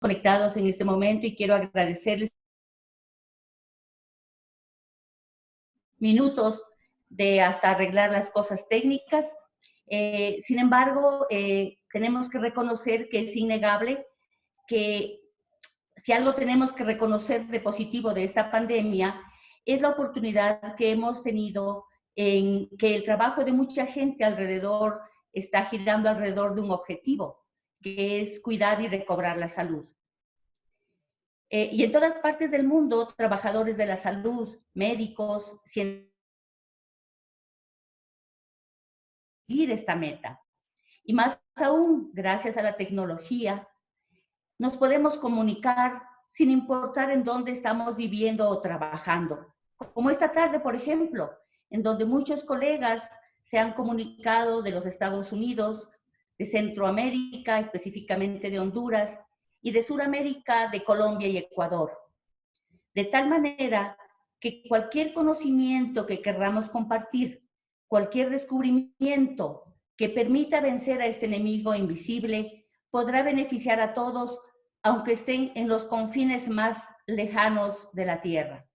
conectados en este momento y quiero agradecerles minutos de hasta arreglar las cosas técnicas. Sin embargo, tenemos que reconocer que es innegable que si algo tenemos que reconocer de positivo de esta pandemia es la oportunidad que hemos tenido en que el trabajo de mucha gente alrededor está girando alrededor de un objetivo, que es cuidar y recobrar la salud. Y en todas partes del mundo, trabajadores de la salud, médicos, científicos, esta meta. Y más aún, gracias a la tecnología, nos podemos comunicar sin importar en dónde estamos viviendo o trabajando. Como esta tarde, por ejemplo, en donde muchos colegas se han comunicado de los Estados Unidos, de Centroamérica, específicamente de Honduras, y de Sudamérica, de Colombia y Ecuador. De tal manera que cualquier conocimiento que querramos compartir, cualquier descubrimiento que permita vencer a este enemigo invisible, podrá beneficiar a todos, aunque estén en los confines más lejanos de la Tierra.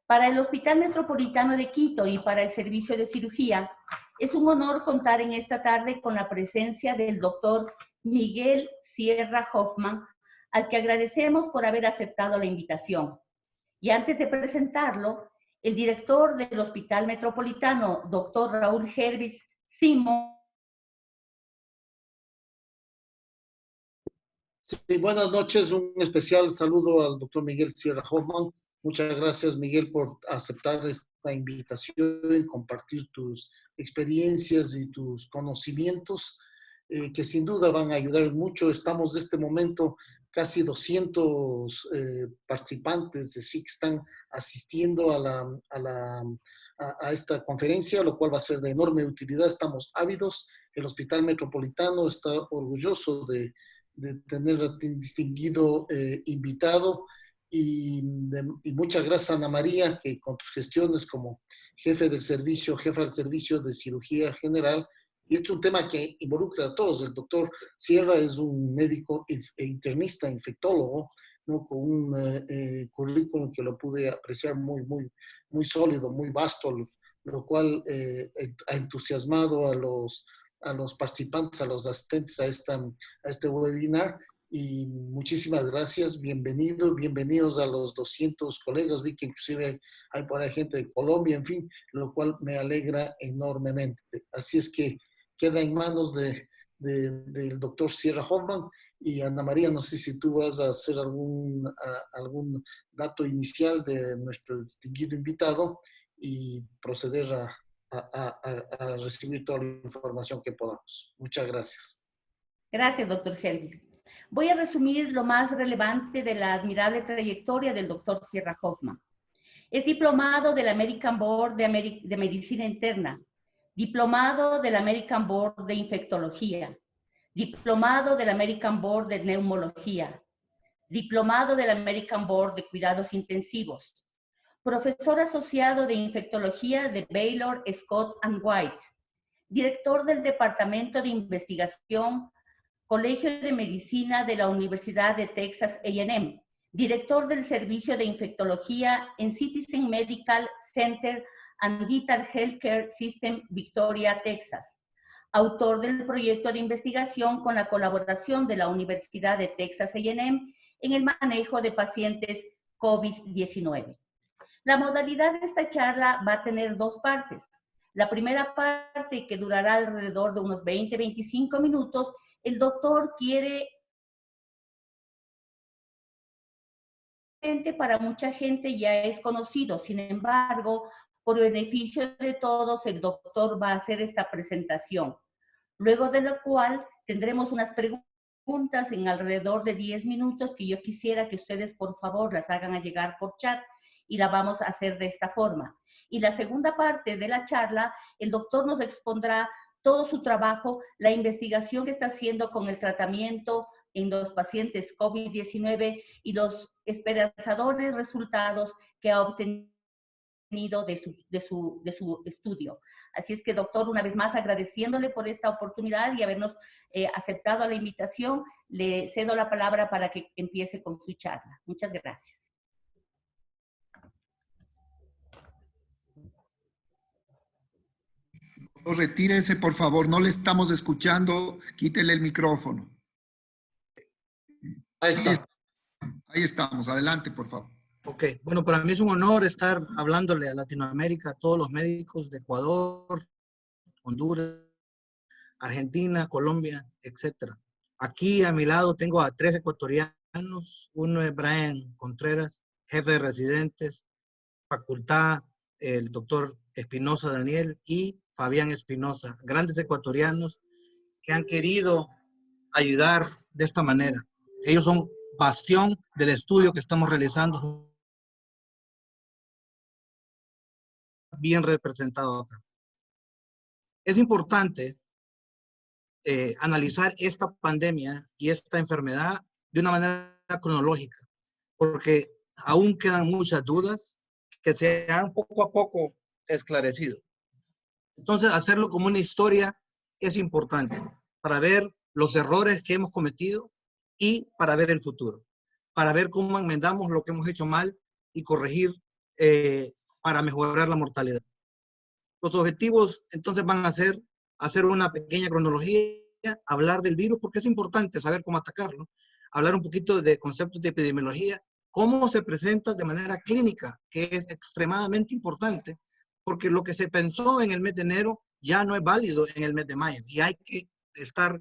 Para el Hospital Metropolitano de Quito y para el Servicio de Cirugía, es un honor contar en esta tarde con la presencia del doctor Miguel Sierra Hoffman, al que agradecemos por haber aceptado la invitación. Y antes de presentarlo, el director del Hospital Metropolitano, doctor Raúl Hervis Simón. Sí, buenas noches, un especial saludo al doctor Miguel Sierra Hoffman. Muchas gracias, Miguel, por aceptar esta invitación y compartir tus experiencias y tus conocimientos, que sin duda van a ayudar mucho. Estamos en este momento casi 200 participantes de SIC están asistiendo a esta conferencia, lo cual va a ser de enorme utilidad. Estamos ávidos. El Hospital Metropolitano está orgulloso de tener a un distinguido invitado y muchas gracias, Ana María, que con tus gestiones como jefa del servicio de cirugía general, y este es un tema que involucra a todos. El doctor Sierra es un médico internista, infectólogo, ¿no? Con un currículum que lo pude apreciar muy sólido, muy vasto, lo cual ha entusiasmado a los participantes, a los asistentes a este webinar. Y muchísimas gracias, bienvenidos a los 200 colegas, vi que inclusive hay por ahí gente de Colombia, en fin, lo cual me alegra enormemente. Así es que queda en manos del doctor Sierra Hoffman. Y Ana María, no sé si tú vas a hacer algún dato inicial de nuestro distinguido invitado y proceder a recibir toda la información que podamos. Muchas gracias. Gracias, doctor Hervis. Voy a resumir lo más relevante de la admirable trayectoria del doctor Sierra Hoffman. Es diplomado del American Board de Medicina Interna, diplomado del American Board de Infectología, diplomado del American Board de Neumología, diplomado del American Board de Cuidados Intensivos, profesor asociado de Infectología de Baylor Scott and White, director del Departamento de Investigación, Colegio de Medicina de la Universidad de Texas A&M, director del Servicio de Infectología en Citizen Medical Center and Digital Healthcare System, Victoria, Texas, autor del proyecto de investigación con la colaboración de la Universidad de Texas A&M en el manejo de pacientes COVID-19. La modalidad de esta charla va a tener dos partes. La primera parte, que durará alrededor de unos 20-25 minutos, el doctor quiere, para mucha gente ya es conocido, sin embargo, por beneficio de todos, el doctor va a hacer esta presentación, luego de lo cual tendremos unas preguntas en alrededor de 10 minutos que yo quisiera que ustedes por favor las hagan llegar por chat y la vamos a hacer de esta forma. Y la segunda parte de la charla, el doctor nos expondrá todo su trabajo, la investigación que está haciendo con el tratamiento en los pacientes COVID-19 y los esperanzadores resultados que ha obtenido contenido de su estudio. Así es que, doctor, una vez más agradeciéndole por esta oportunidad y habernos aceptado la invitación, le cedo la palabra para que empiece con su charla. Muchas gracias. Retírese, por favor, no le estamos escuchando, quítele el micrófono. Ahí está. Ahí estamos, adelante, por favor. Ok, bueno, para mí es un honor estar hablándole a Latinoamérica, a todos los médicos de Ecuador, Honduras, Argentina, Colombia, etc. Aquí a mi lado tengo a 3 ecuatorianos, uno es Brian Contreras, jefe de residentes, facultad, el doctor Espinosa Daniel y Fabián Espinosa, grandes ecuatorianos que han querido ayudar de esta manera. Ellos son bastión del estudio que estamos realizando, bien representado acá. Es importante analizar esta pandemia y esta enfermedad de una manera cronológica, porque aún quedan muchas dudas que se han poco a poco esclarecido. Entonces, hacerlo como una historia es importante para ver los errores que hemos cometido y para ver el futuro, para ver cómo enmendamos lo que hemos hecho mal y corregir para mejorar la mortalidad. Los objetivos entonces van a ser hacer una pequeña cronología, hablar del virus, porque es importante saber cómo atacarlo, hablar un poquito de conceptos de epidemiología, cómo se presenta de manera clínica, que es extremadamente importante, porque lo que se pensó en el mes de enero ya no es válido en el mes de mayo, y hay que estar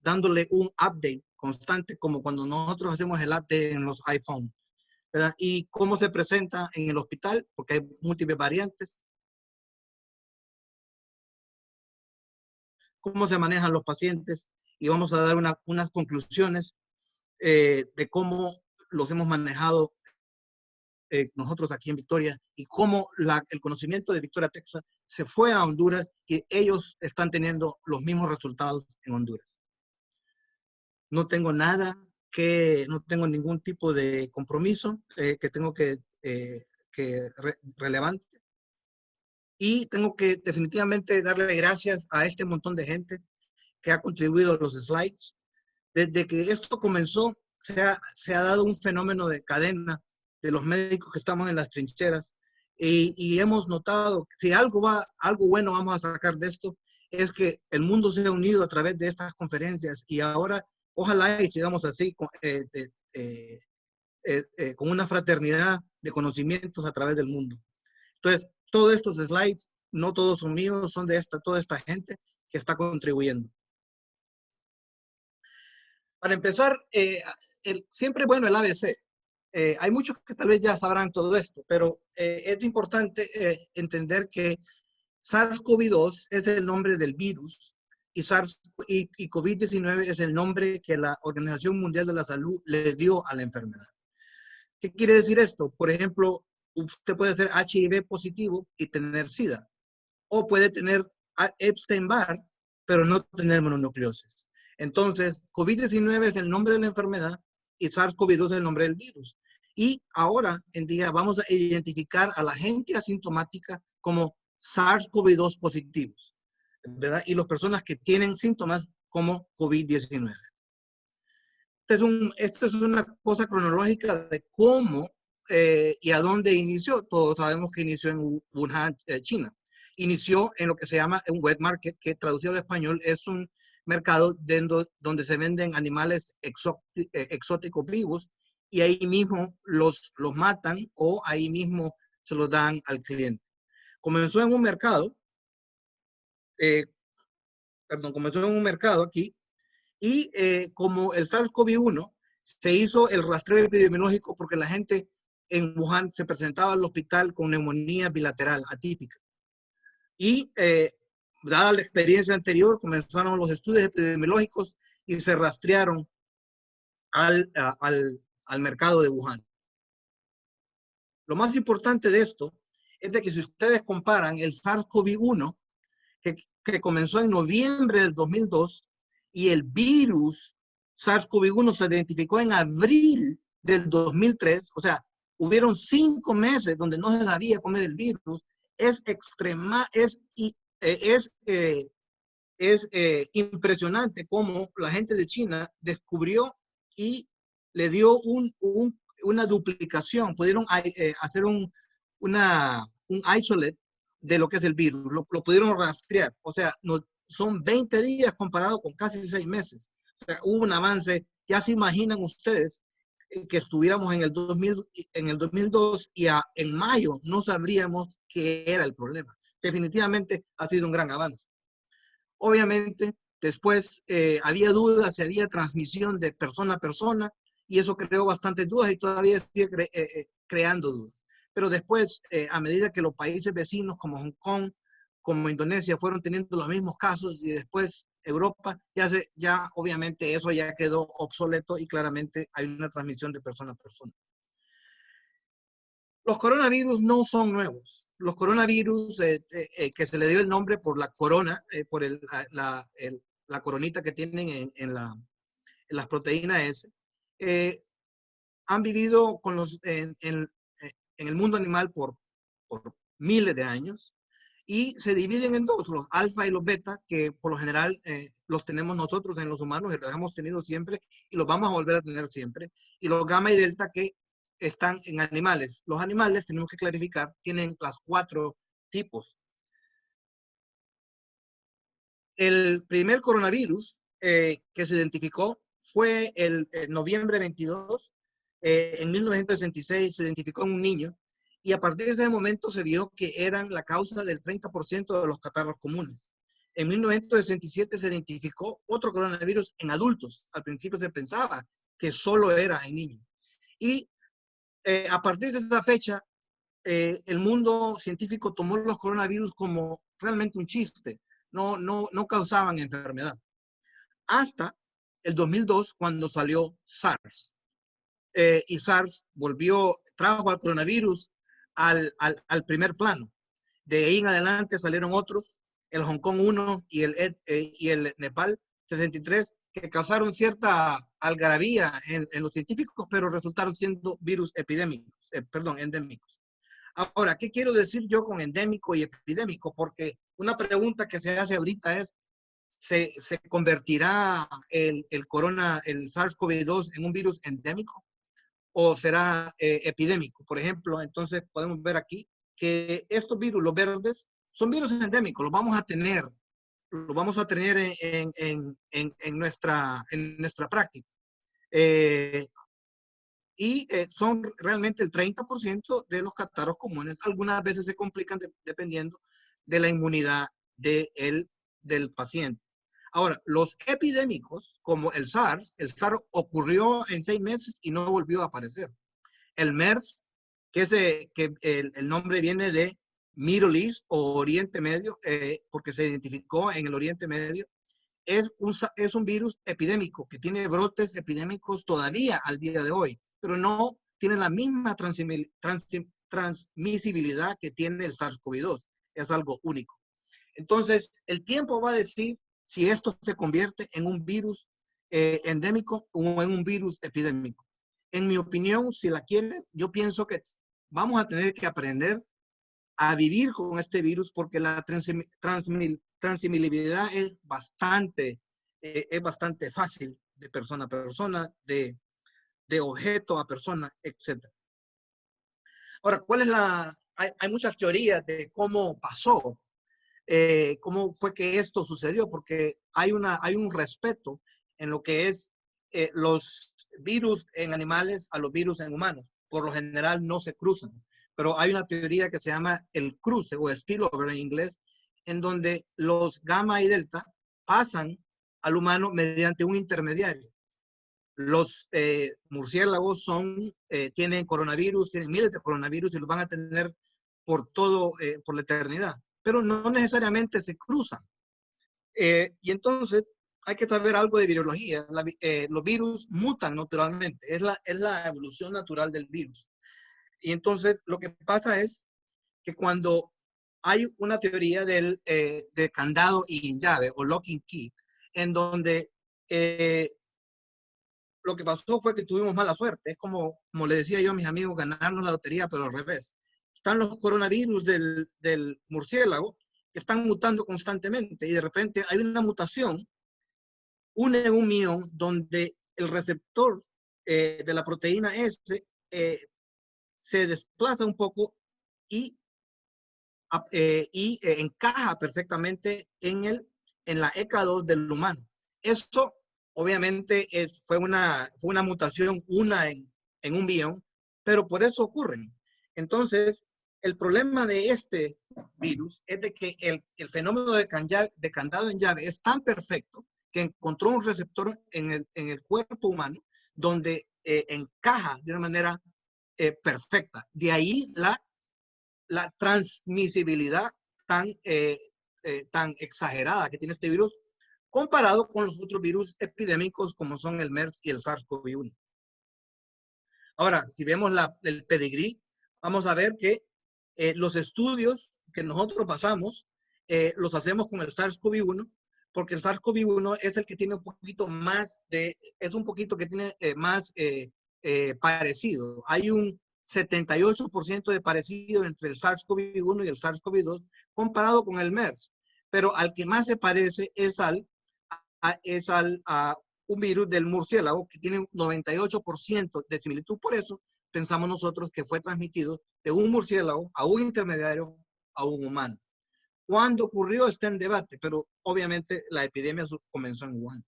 dándole un update constante, como cuando nosotros hacemos el update en los iPhone, ¿verdad? Y cómo se presenta en el hospital, porque hay múltiples variantes, cómo se manejan los pacientes, y vamos a dar unas conclusiones de cómo los hemos manejado nosotros aquí en Victoria y cómo el conocimiento de Victoria, Texas se fue a Honduras y ellos están teniendo los mismos resultados en Honduras. No tengo no tengo ningún tipo de compromiso que tengo relevante. Y tengo que definitivamente darle gracias a este montón de gente que ha contribuido a los slides. Desde que esto comenzó, se ha dado un fenómeno de cadena de los médicos que estamos en las trincheras y hemos notado que si algo bueno vamos a sacar de esto es que el mundo se ha unido a través de estas conferencias y ahora ojalá y sigamos así con una fraternidad de conocimientos a través del mundo. Entonces, todos estos slides, no todos son míos, son de toda esta gente que está contribuyendo. Para empezar, siempre bueno el ABC. Hay muchos que tal vez ya sabrán todo esto, pero es importante entender que SARS-CoV-2 es el nombre del virus y COVID-19 es el nombre que la Organización Mundial de la Salud le dio a la enfermedad. ¿Qué quiere decir esto? Por ejemplo, usted puede ser HIV positivo y tener SIDA, o puede tener Epstein-Barr, pero no tener mononucleosis. Entonces, COVID-19 es el nombre de la enfermedad y SARS-CoV-2 es el nombre del virus. Y ahora en día vamos a identificar a la gente asintomática como SARS-CoV-2 positivos, ¿verdad? Y las personas que tienen síntomas como COVID-19. Esta es una cosa cronológica de cómo y a dónde inició. Todos sabemos que inició en Wuhan, China. Inició en lo que se llama un wet market, que traducido al español es un mercado donde se venden animales exóticos vivos y ahí mismo los matan o ahí mismo se los dan al cliente. Comenzó en un mercado, comenzó en un mercado aquí y como el SARS-CoV-1 se hizo el rastreo epidemiológico porque la gente en Wuhan se presentaba al hospital con neumonía bilateral atípica. Y dada la experiencia anterior, comenzaron los estudios epidemiológicos y se rastrearon al mercado de Wuhan. Lo más importante de esto es de que si ustedes comparan el SARS-CoV-1, que comenzó en noviembre del 2002, y el virus SARS-CoV-1 se identificó en abril del 2003, o sea, hubieron 5 meses donde no se sabía comer el virus. Es impresionante cómo la gente de China descubrió y le dio una duplicación. Pudieron hacer un isolate de lo que es el virus. Lo pudieron rastrear. O sea, no, son 20 días comparado con casi 6 meses. O sea, hubo un avance. Ya se imaginan ustedes que estuviéramos en el 2002 y en mayo no sabríamos qué era el problema. Definitivamente ha sido un gran avance. Obviamente, después había dudas si había transmisión de persona a persona y eso creó bastantes dudas y todavía sigue creando dudas. Pero después, a medida que los países vecinos como Hong Kong, como Indonesia fueron teniendo los mismos casos y después Europa, ya obviamente eso ya quedó obsoleto y claramente hay una transmisión de persona a persona. Los coronavirus no son nuevos. Los coronavirus, que se le dio el nombre por la corona, por la coronita que tienen en las proteínas S, han vivido en el mundo animal por miles de años y se dividen en dos, los alfa y los beta, que por lo general los tenemos nosotros en los humanos, y los hemos tenido siempre y los vamos a volver a tener siempre, y los gamma y delta que están en animales. Los animales, tenemos que clarificar, tienen las 4 tipos. El primer coronavirus que se identificó fue el noviembre 22. En 1966 se identificó en un niño y a partir de ese momento se vio que eran la causa del 30% de los catarros comunes. En 1967 se identificó otro coronavirus en adultos. Al principio se pensaba que solo era en niños. Y a partir de esa fecha, el mundo científico tomó los coronavirus como realmente un chiste. No causaban enfermedad. Hasta el 2002, cuando salió SARS. Y SARS trajo al coronavirus al primer plano. De ahí en adelante salieron otros, el Hong Kong 1 y el Nepal 63, que causaron cierta algarabía en los científicos, pero resultaron siendo virus endémicos. Ahora, ¿qué quiero decir yo con endémico y epidémico? Porque una pregunta que se hace ahorita es, ¿se convertirá el SARS-CoV-2 en un virus endémico o será epidémico? Por ejemplo, entonces podemos ver aquí que estos virus, los verdes, son virus endémicos, los vamos a tener en nuestra práctica. Son realmente el 30% de los catarros comunes. Algunas veces se complican dependiendo de la inmunidad del paciente. Ahora, los epidémicos, como el SARS ocurrió en 6 meses y no volvió a aparecer. El MERS, que el nombre viene de Middle East o Oriente Medio, porque se identificó en el Oriente Medio, es un virus epidémico que tiene brotes epidémicos todavía al día de hoy, pero no tiene la misma transmisibilidad que tiene el SARS-CoV-2. Es algo único. Entonces, el tiempo va a decir si esto se convierte en un virus endémico o en un virus epidémico. En mi opinión, si la quieren, yo pienso que vamos a tener que aprender a vivir con este virus porque la transmisibilidad es bastante fácil de persona a persona, de objeto a persona, etc. Ahora, hay muchas teorías de cómo pasó, cómo fue que esto sucedió, porque hay un respeto en lo que es los virus en animales a los virus en humanos. Por lo general no se cruzan, pero hay una teoría que se llama el cruce o spillover en inglés, en donde los gamma y delta pasan al humano mediante un intermediario. Los murciélagos tienen coronavirus, tienen miles de coronavirus y los van a tener por la eternidad, pero no necesariamente se cruzan. Y entonces hay que saber algo de virología. Los virus mutan naturalmente, es la evolución natural del virus. Y entonces lo que pasa es que cuando hay una teoría de candado y llave o lock and key, en donde lo que pasó fue que tuvimos mala suerte. Es como le decía yo a mis amigos, ganarnos la lotería, pero al revés. Están los coronavirus del murciélago que están mutando constantemente y de repente hay una mutación, una en 1.000.000, donde el receptor de la proteína S se desplaza un poco y encaja perfectamente en la ECA2 del humano. Esto obviamente fue una mutación, una en 1.000.000, pero por eso ocurren. Entonces, el problema de este virus es de que el fenómeno de candado en llave es tan perfecto que encontró un receptor en el cuerpo humano donde encaja de una manera perfecta. De ahí la transmisibilidad tan exagerada que tiene este virus comparado con los otros virus epidémicos como son el MERS y el SARS-CoV-1. Ahora, si vemos el pedigrí, vamos a ver que los estudios que nosotros pasamos los hacemos con el SARS-CoV-1, porque el SARS-CoV-1 es el que tiene un poquito más más parecido. Hay un 78% de parecido entre el SARS-CoV-1 y el SARS-CoV-2 comparado con el MERS. Pero al que más se parece es a un virus del murciélago que tiene un 98% de similitud. Por eso pensamos nosotros que fue transmitido de un murciélago a un intermediario a un humano. ¿Cuándo ocurrió? Está en debate, pero obviamente la epidemia comenzó en Wuhan.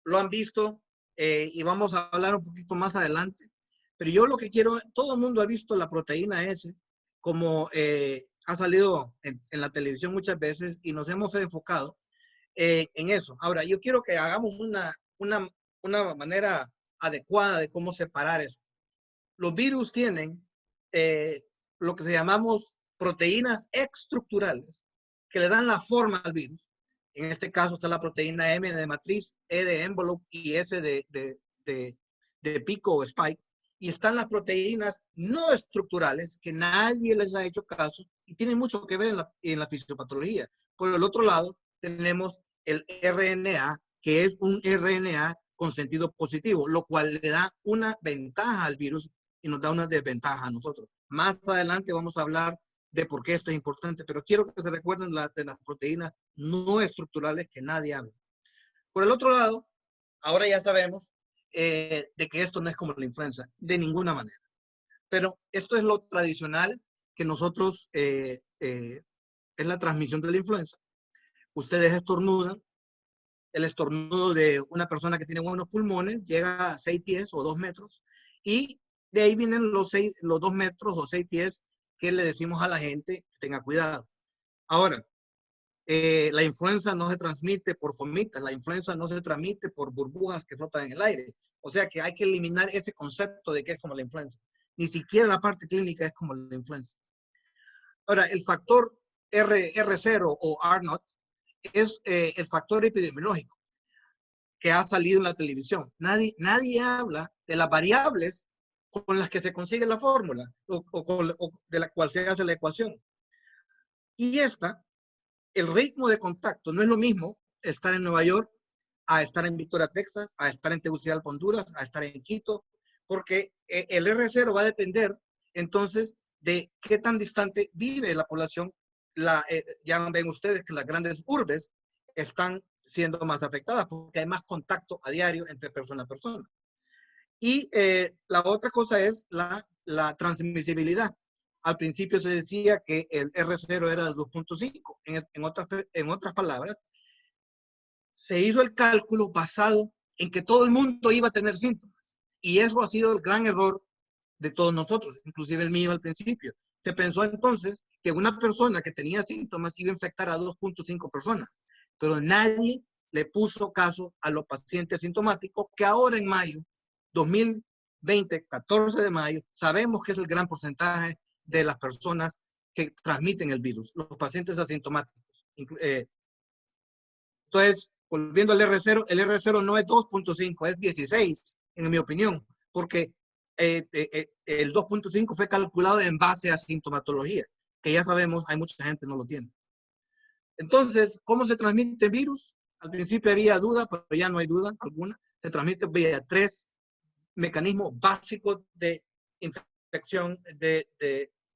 Lo han visto y vamos a hablar un poquito más adelante. Pero yo lo que quiero, todo el mundo ha visto la proteína S como ha salido en la televisión muchas veces y nos hemos enfocado en eso. Ahora, yo quiero que hagamos una manera adecuada de cómo separar eso. Los virus tienen lo que se llamamos proteínas estructurales que le dan la forma al virus. En este caso está la proteína M de matriz, E de envelope y S de pico o spike. Y están las proteínas no estructurales que nadie les ha hecho caso y tienen mucho que ver en la fisiopatología. Por el otro lado, tenemos el RNA, que es un RNA con sentido positivo, lo cual le da una ventaja al virus y nos da una desventaja a nosotros. Más adelante vamos a hablar de por qué esto es importante, pero quiero que se recuerden de las proteínas no estructurales que nadie habla. Por el otro lado, ahora ya sabemos de que esto no es como la influenza, de ninguna manera. Pero esto es lo tradicional que nosotros, es la transmisión de la influenza. Ustedes estornudan, el estornudo de una persona que tiene buenos pulmones llega a 6 pies o 2 metros y de ahí vienen los 2 metros o 6 pies que le decimos a la gente que tenga cuidado. Ahora, la influenza no se transmite por fomitas, la influenza no se transmite por burbujas que flotan en el aire. O sea que hay que eliminar ese concepto de que es como la influenza. Ni siquiera la parte clínica es como la influenza. Ahora, el factor R0 o R0 es el factor epidemiológico que ha salido en la televisión. Nadie habla de las variables con las que se consigue la fórmula o de la cual se hace la ecuación. Y el ritmo de contacto no es lo mismo estar en Nueva York a estar en Victoria, Texas, a estar en Tegucigalpa, Honduras, a estar en Quito, porque el R0 va a depender entonces de qué tan distante vive la población. Ya ven ustedes que las grandes urbes están siendo más afectadas porque hay más contacto a diario entre persona a persona. Y la otra cosa es la transmisibilidad. Al principio se decía que el R0 era de 2.5. En otras palabras, se hizo el cálculo basado en que todo el mundo iba a tener síntomas. Y eso ha sido el gran error de todos nosotros, inclusive el mío al principio. Se pensó entonces que una persona que tenía síntomas iba a infectar a 2.5 personas, pero nadie le puso caso a los pacientes sintomáticos que ahora en mayo 2020, 14 de mayo, sabemos que es el gran porcentaje de las personas que transmiten el virus, los pacientes asintomáticos. Entonces, volviendo al R0, el R0 no es 2.5, es 16, en mi opinión, porque el 2.5 fue calculado en base a sintomatología, que ya sabemos, hay mucha gente que no lo tiene. Entonces, ¿cómo se transmite el virus? Al principio había duda, pero ya no hay duda alguna. se transmite vía 3 mecanismos básicos de infección, de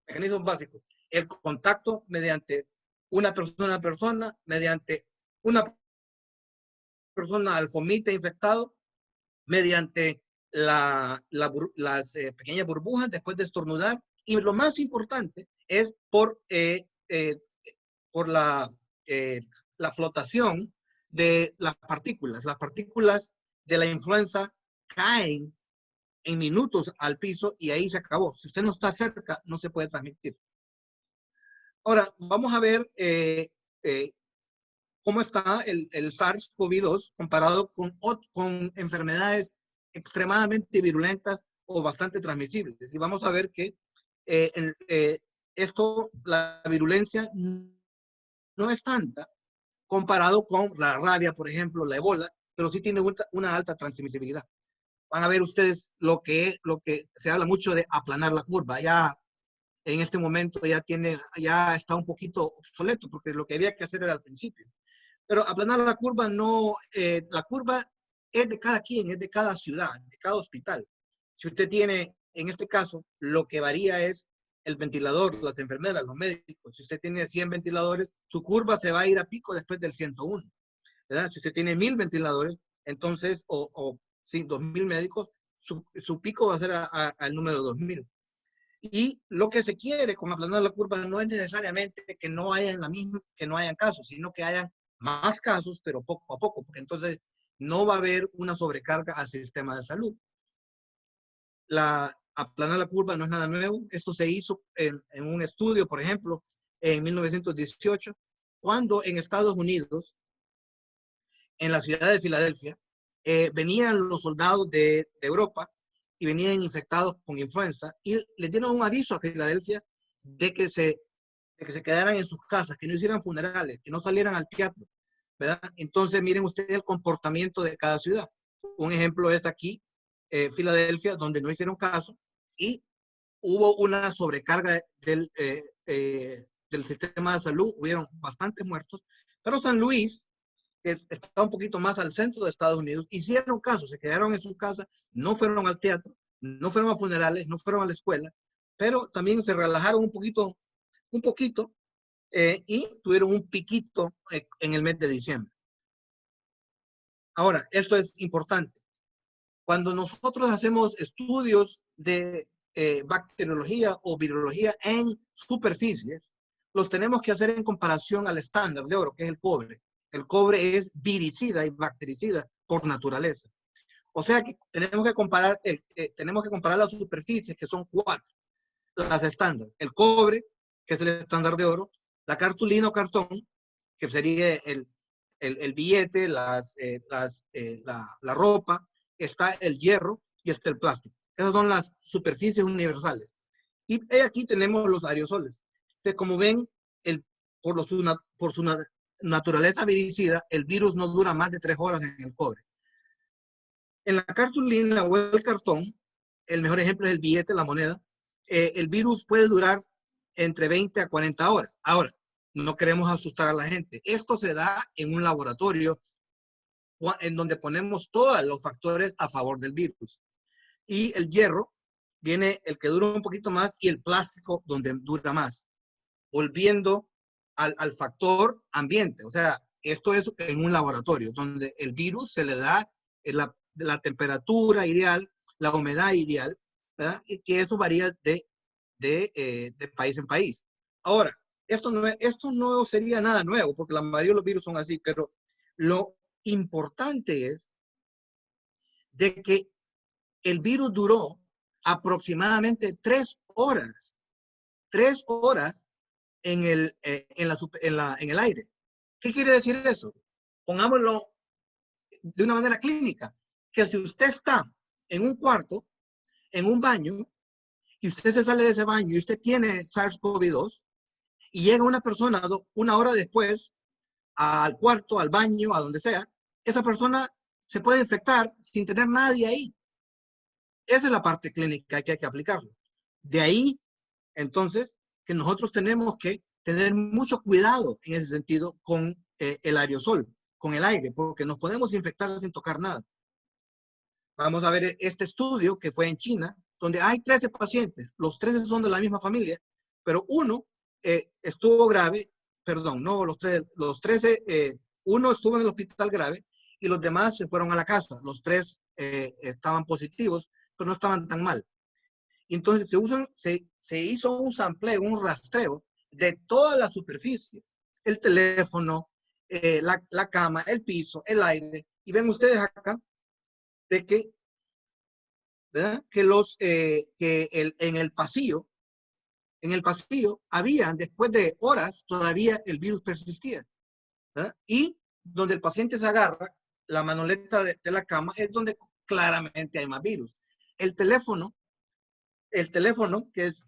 mecanismos básicos. El contacto mediante una persona a persona, mediante una persona al fomite infectado, mediante las pequeñas burbujas después de estornudar, y lo más importante es por la flotación de las partículas. Las partículas de la influenza caen en minutos al piso y ahí se acabó. Si usted no está cerca, no se puede transmitir. Ahora, vamos a ver cómo está el SARS-CoV-2 comparado con enfermedades extremadamente virulentas o bastante transmisibles. Y vamos a ver que la virulencia no es tanta comparado con la rabia, por ejemplo, la ebola, pero sí tiene una alta transmisibilidad. Van a ver ustedes lo que se habla mucho de aplanar la curva. Ya en este momento ya está un poquito obsoleto, porque lo que había que hacer era al principio. Pero aplanar la curva la curva es de cada quien, es de cada ciudad, de cada hospital. Si usted tiene, en este caso, lo que varía es el ventilador, las enfermeras, los médicos. Si usted tiene 100 ventiladores, su curva se va a ir a pico después del 101, ¿verdad? Si usted tiene 1000 ventiladores, entonces, o 2000 médicos, su pico va a ser al número 2000. Y lo que se quiere con aplanar la curva no es necesariamente que no hayan casos, sino que hayan más casos, pero poco a poco, porque entonces no va a haber una sobrecarga al sistema de salud. Aplanar la curva no es nada nuevo. Esto se hizo en un estudio, por ejemplo, en 1918, cuando en Estados Unidos, en la ciudad de Filadelfia, venían los soldados de Europa y venían infectados con influenza y le dieron un aviso a Filadelfia de que se quedaran en sus casas, que no hicieran funerales, que no salieran al teatro, ¿verdad? Entonces, miren ustedes el comportamiento de cada ciudad. Un ejemplo es aquí, Filadelfia, donde no hicieron caso y hubo una sobrecarga del sistema de salud, hubieron bastantes muertos, pero San Luis, que está un poquito más al centro de Estados Unidos, hicieron caso, se quedaron en sus casas, no fueron al teatro, no fueron a funerales, no fueron a la escuela, pero también se relajaron un poquito, y tuvieron un piquito en el mes de diciembre. Ahora, esto es importante. Cuando nosotros hacemos estudios de bacteriología o virología en superficies, los tenemos que hacer en comparación al estándar de oro, que es el cobre. El cobre es viricida y bactericida por naturaleza. O sea que tenemos que comparar las superficies, que son 4, las estándar. El cobre, que es el estándar de oro, la cartulina o cartón, que sería el billete, la ropa, está el hierro y está el plástico. Esas son las superficies universales. Y aquí tenemos los aerosoles. Que como ven, por su naturaleza viricida, el virus no dura más de 3 horas en el cobre. En la cartulina o el cartón, el mejor ejemplo es el billete, la moneda, el virus puede durar entre 20 a 40 horas. Ahora, no queremos asustar a la gente. Esto se da en un laboratorio en donde ponemos todos los factores a favor del virus. Y el hierro viene el que dura un poquito más y el plástico donde dura más. Volviendo al factor ambiente. O sea, esto es en un laboratorio donde el virus se le da la temperatura ideal, la humedad ideal, ¿verdad? Y que eso varía de país en país. Ahora, esto no sería nada nuevo, porque la mayoría de los virus son así, pero lo importante es de que el virus duró aproximadamente 3 horas. 3 horas en el aire. ¿Qué quiere decir eso? Pongámoslo de una manera clínica, que si usted está en un cuarto, en un baño, y usted se sale de ese baño y usted tiene SARS-CoV-2, y llega una persona 1 hora después al cuarto, al baño, a donde sea, esa persona se puede infectar sin tener nadie ahí. Esa es la parte clínica que hay que aplicarlo. De ahí, entonces, que nosotros tenemos que tener mucho cuidado en ese sentido con el aerosol, con el aire, porque nos podemos infectar sin tocar nada. Vamos a ver este estudio que fue en China, donde hay 13 pacientes. Los 13 son de la misma familia, pero uno estuvo grave, perdón, no, los 13, uno estuvo en el hospital grave y los demás se fueron a la casa. Los 3 estaban positivos, pero no estaban tan mal. Y entonces se hizo un sampleo, un rastreo de todas las superficies, el teléfono, la cama, el piso, el aire. Y ven ustedes acá de que, ¿verdad? En el pasillo había, después de horas, todavía el virus persistía, ¿verdad? Y donde el paciente se agarra la manoleta de la cama es donde claramente hay más virus. El teléfono, que es,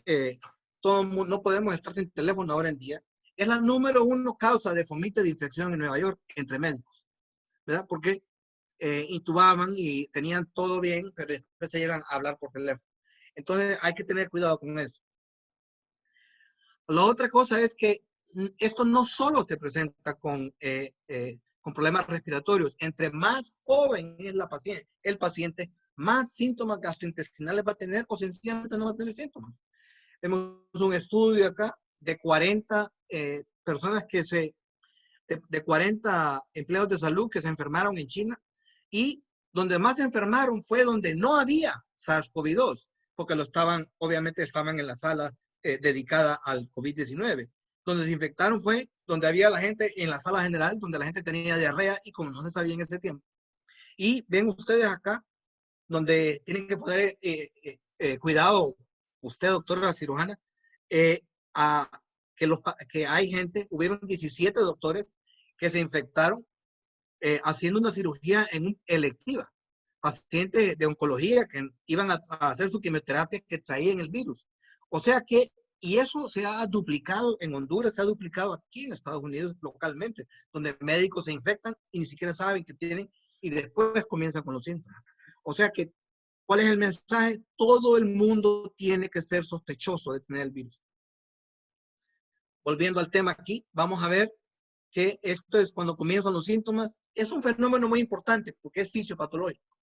todo mundo, no podemos estar sin teléfono ahora en día, es la número 1 causa de fomite de infección en Nueva York entre médicos, ¿verdad? Porque intubaban y tenían todo bien, pero después se llegan a hablar por teléfono. Entonces hay que tener cuidado con eso. La otra cosa es que esto no solo se presenta con problemas respiratorios. Entre más joven es el paciente, más síntomas gastrointestinales va a tener o sencillamente no va a tener síntomas. Vemos un estudio acá de 40 personas de 40 empleados de salud que se enfermaron en China, y donde más se enfermaron fue donde no había SARS-CoV-2, porque obviamente estaban en la sala dedicada al COVID-19. Donde se infectaron fue donde había la gente en la sala general, donde la gente tenía diarrea y como no se sabía en ese tiempo. Y ven ustedes acá, donde tienen que poner cuidado, usted, doctora cirujana, que hay gente, hubieron 17 doctores que se infectaron haciendo una cirugía electiva. Pacientes de oncología que iban a hacer su quimioterapia que traían el virus. O sea que, y eso se ha duplicado en Honduras, se ha duplicado aquí en Estados Unidos localmente, donde médicos se infectan y ni siquiera saben que tienen y después comienzan con los síntomas. O sea que, ¿cuál es el mensaje? Todo el mundo tiene que ser sospechoso de tener el virus. Volviendo al tema aquí, vamos a ver que esto es cuando comienzan los síntomas. Es un fenómeno muy importante porque es fisiopatológico.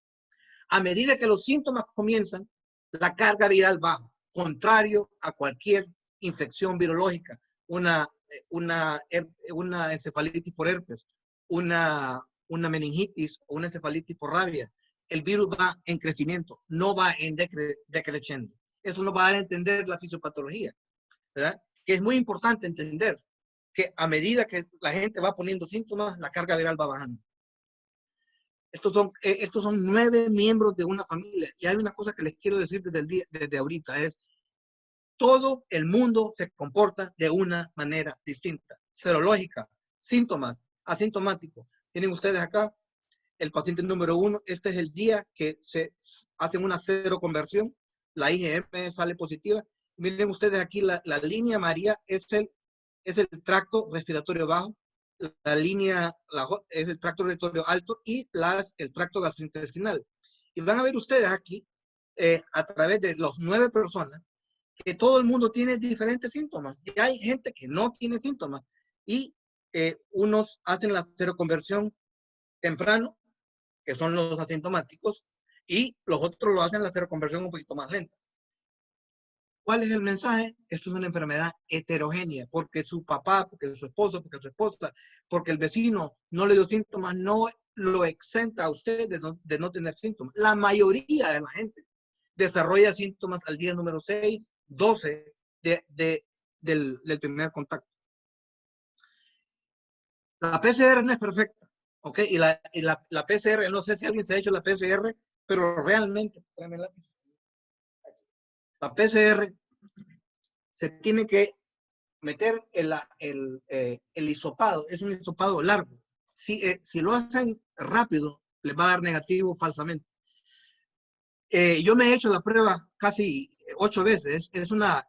A medida que los síntomas comienzan, la carga viral baja, contrario a cualquier infección virológica, una encefalitis por herpes, una meningitis o una encefalitis por rabia. El virus va en crecimiento, no va en decreciendo. Eso nos va a dar a entender la fisiopatología, ¿verdad? Que es muy importante entender que a medida que la gente va poniendo síntomas, la carga viral va bajando. Estos son 9 miembros de una familia. Y hay una cosa que les quiero decir desde ahorita, es todo el mundo se comporta de una manera distinta. Serológica, síntomas, asintomáticos. Tienen ustedes acá el paciente número 1. Este es el día que se hacen una seroconversión. La IgM sale positiva. Miren ustedes aquí, la línea amarilla es el tracto respiratorio bajo. La línea es el tracto respiratorio alto y el tracto gastrointestinal. Y van a ver ustedes aquí, a través de los 9 personas, que todo el mundo tiene diferentes síntomas. Y hay gente que no tiene síntomas. Y unos hacen la seroconversión temprano, que son los asintomáticos, y los otros lo hacen la seroconversión un poquito más lenta. ¿Cuál es el mensaje? Esto es una enfermedad heterogénea, porque su papá, porque su esposo, porque su esposa, porque el vecino no le dio síntomas, no lo exenta a usted de no tener síntomas. La mayoría de la gente desarrolla síntomas al día número 6, 12 del primer contacto. La PCR no es perfecta, ¿ok? Y la PCR, no sé si alguien se ha hecho la PCR, pero realmente, la PCR se tiene que meter el hisopado, es un hisopado largo. Si lo hacen rápido, les va a dar negativo falsamente. Yo me he hecho la prueba casi 8 veces, es una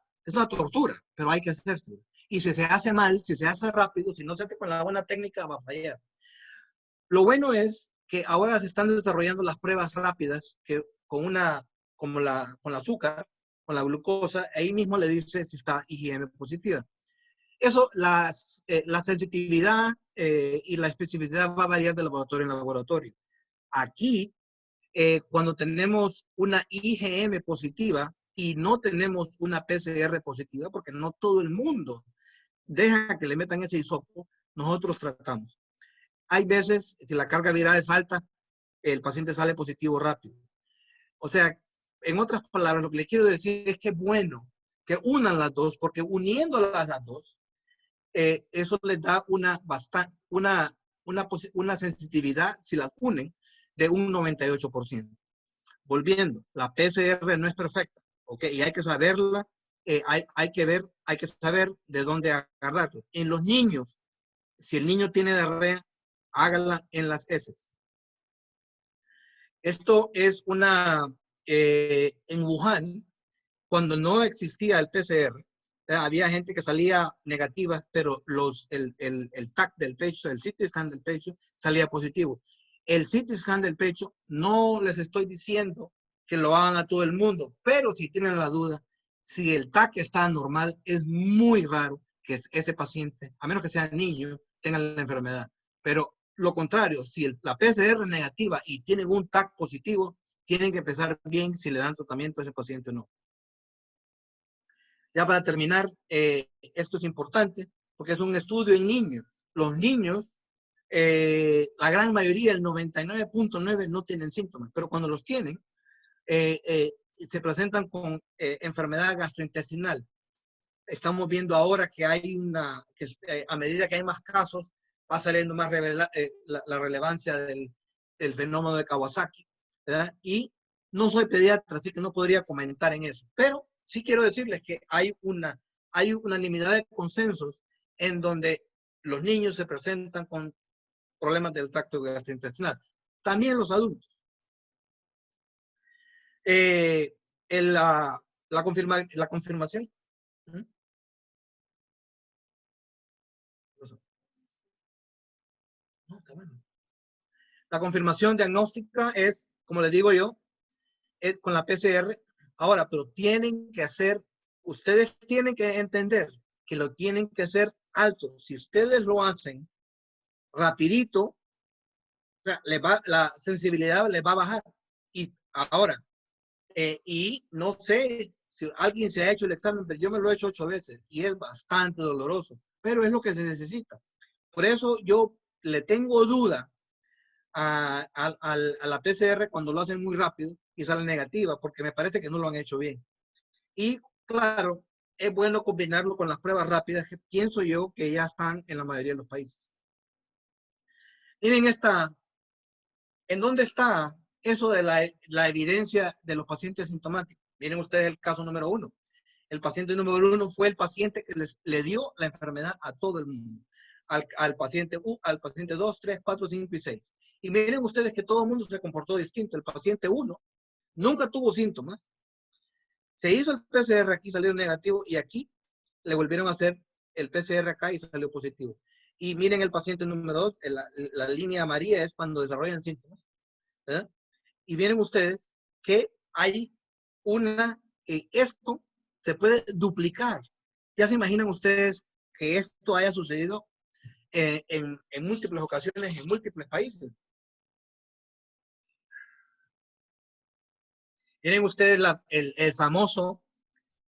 tortura, pero hay que hacerse. Y si se hace mal, si se hace rápido, si no se hace con la buena técnica, va a fallar. Lo bueno es que ahora se están desarrollando las pruebas rápidas que con la azúcar, con la glucosa, ahí mismo le dice si está IgM positiva. Eso, la sensitividad y la especificidad va a variar de laboratorio en laboratorio. Aquí, cuando tenemos una IgM positiva y no tenemos una PCR positiva, porque no todo el mundo deja que le metan ese hisopo, nosotros tratamos. Hay veces que la carga viral es alta, el paciente sale positivo rápido. O sea, en otras palabras, lo que les quiero decir es que es bueno que unan las dos, porque uniéndolas las dos, eso les da una sensitividad, si las unen, de un 98%. Volviendo, la PCR no es perfecta, ¿ok? Y hay que saberla, hay que saber de dónde agarrarlo. En los niños, si el niño tiene diarrea, hágala en las heces. Esto es en Wuhan, cuando no existía el PCR, había gente que salía negativa, pero el TAC del pecho, el CT scan del pecho, salía positivo. El CT scan del pecho, no les estoy diciendo que lo hagan a todo el mundo, pero si tienen la duda, si el TAC está normal, es muy raro que ese paciente, a menos que sea niño, tenga la enfermedad. Pero lo contrario, si la PCR es negativa y tienen un TAC positivo, tienen que pensar bien si le dan tratamiento a ese paciente o no. Ya para terminar, esto es importante porque es un estudio en niños. Los niños, la gran mayoría, el 99.9, no tienen síntomas, pero cuando los tienen, se presentan con enfermedad gastrointestinal. Estamos viendo ahora que hay a medida que hay más casos, va saliendo más la relevancia del fenómeno de Kawasaki, ¿verdad? Y no soy pediatra, así que no podría comentar en eso, pero sí quiero decirles que hay unanimidad de consensos en donde los niños se presentan con problemas del tracto gastrointestinal. También los adultos. La confirmación. No, está bueno. La confirmación diagnóstica es, como les digo yo, es con la PCR. Ahora, pero ustedes tienen que entender que lo tienen que hacer alto. Si ustedes lo hacen rapidito, o sea, la sensibilidad les va a bajar. Y ahora, y no sé si alguien se ha hecho el examen, pero yo me lo he hecho 8 veces y es bastante doloroso, pero es lo que se necesita. Por eso yo le tengo duda a la PCR cuando lo hacen muy rápido y sale negativa, porque me parece que no lo han hecho bien. Y claro, es bueno combinarlo con las pruebas rápidas que pienso yo que ya están en la mayoría de los países. Miren ¿en dónde está eso de la evidencia de los pacientes sintomáticos? Miren ustedes el caso número 1. El paciente número 1 fue el paciente que le dio la enfermedad a todo el mundo. Al paciente 2, 3, 4, 5 y 6. Y miren ustedes que todo el mundo se comportó distinto. El paciente 1 nunca tuvo síntomas. Se hizo el PCR aquí, salió negativo, y aquí le volvieron a hacer el PCR acá y salió positivo. Y miren el paciente número 2, la línea amarilla es cuando desarrollan síntomas, ¿verdad? Y miren ustedes que hay esto se puede duplicar. Ya se imaginan ustedes que esto haya sucedido en múltiples ocasiones, en múltiples países. Miren ustedes el famoso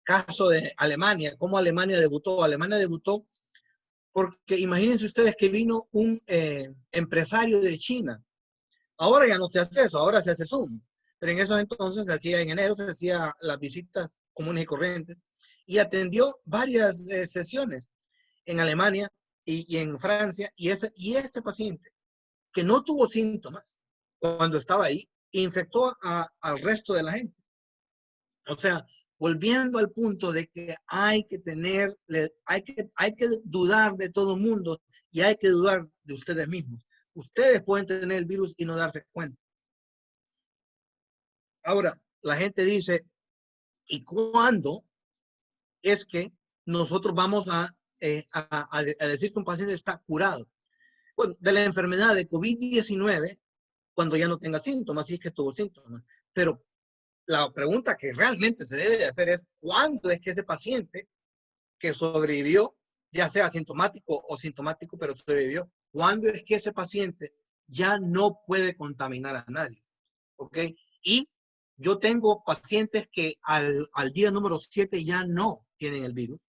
caso de Alemania, cómo Alemania debutó. Alemania debutó porque imagínense ustedes que vino un empresario de China. Ahora ya no se hace eso, ahora se hace Zoom. Pero en esos entonces se hacía en enero, se hacía las visitas comunes y corrientes y atendió varias sesiones en Alemania y en Francia. Y ese paciente que no tuvo síntomas cuando estaba ahí, infectó al resto de la gente. O sea, volviendo al punto de que hay que dudar de todo el mundo y hay que dudar de ustedes mismos. Ustedes pueden tener el virus y no darse cuenta. Ahora, la gente dice, ¿y cuándo es que nosotros vamos a decir que un paciente está curado? Bueno, de la enfermedad de COVID-19, cuando ya no tenga síntomas, si es que tuvo síntomas. Pero la pregunta que realmente se debe de hacer es, ¿cuándo es que ese paciente que sobrevivió, ya sea asintomático o sintomático, pero sobrevivió, cuándo es que ese paciente ya no puede contaminar a nadie? ¿ok? Y yo tengo pacientes que al día número 7 ya no tienen el virus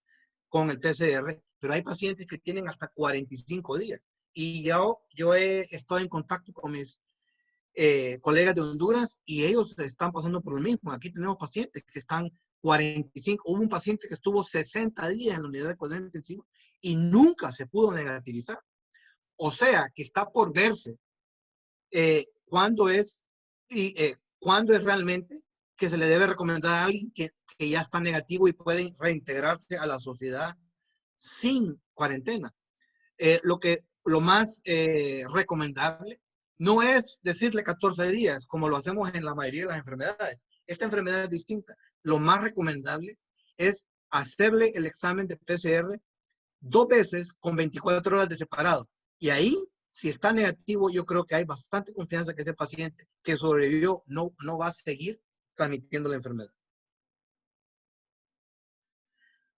con el PCR, pero hay pacientes que tienen hasta 45 días. Y yo estoy en contacto con mis colegas de Honduras y ellos están pasando por lo mismo. Aquí tenemos pacientes que están 45, hubo un paciente que estuvo 60 días en la unidad de cuidado intensivo y nunca se pudo negativizar. O sea, que está por verse cuándo es realmente que se le debe recomendar a alguien que ya está negativo y puede reintegrarse a la sociedad sin cuarentena. Lo más recomendable no es decirle 14 días, como lo hacemos en la mayoría de las enfermedades. Esta enfermedad es distinta. Lo más recomendable es hacerle el examen de PCR 2 veces con 24 horas de separado. Y ahí, si está negativo, yo creo que hay bastante confianza que ese paciente que sobrevivió no va a seguir transmitiendo la enfermedad.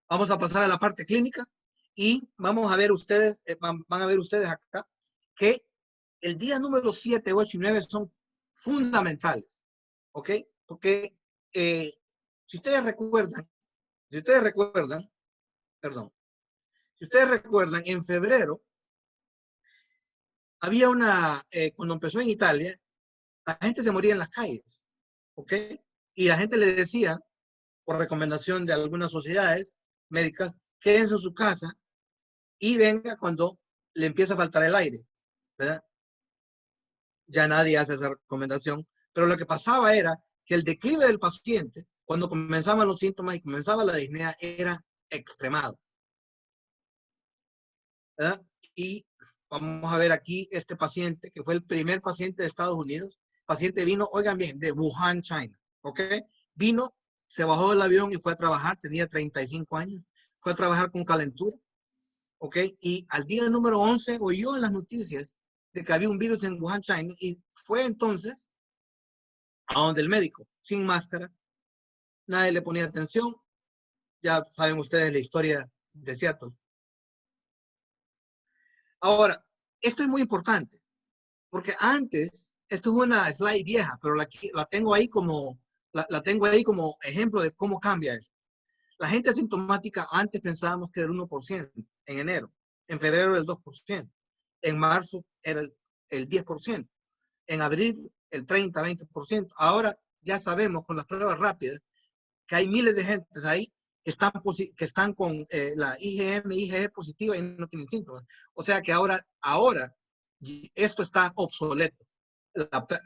Vamos a pasar a la parte clínica y vamos a ver ustedes, van a ver ustedes acá que el día número 7, 8 y 9 son fundamentales, ¿ok? Porque si ustedes recuerdan, en febrero había cuando empezó en Italia, la gente se moría en las calles, ¿ok? Y la gente le decía, por recomendación de algunas sociedades médicas, quédense en su casa y venga cuando le empieza a faltar el aire, ¿verdad? Ya nadie hace esa recomendación, pero lo que pasaba era que el declive del paciente, cuando comenzaban los síntomas y comenzaba la disnea, era extremado, ¿verdad? Y vamos a ver aquí este paciente, que fue el primer paciente de Estados Unidos. El paciente vino, oigan bien, de Wuhan, China, ¿ok? Vino, se bajó del avión y fue a trabajar, tenía 35 años, fue a trabajar con calentura, ¿ok? Y al día número 11 oyó en las noticias de que había un virus en Wuhan, China, y fue entonces a donde el médico, sin máscara, nadie le ponía atención. Ya saben ustedes la historia de Seattle. Ahora, esto es muy importante, porque antes, esto es una slide vieja, pero la tengo ahí como ejemplo de cómo cambia eso. La gente asintomática antes pensábamos que era el 1% en enero, en febrero era el 2%, en marzo era el 10%, en abril el 30-20%. Ahora ya sabemos con las pruebas rápidas que hay miles de gentes ahí que están con la IgM, IgE positiva y no tienen síntomas. O sea que ahora esto está obsoleto.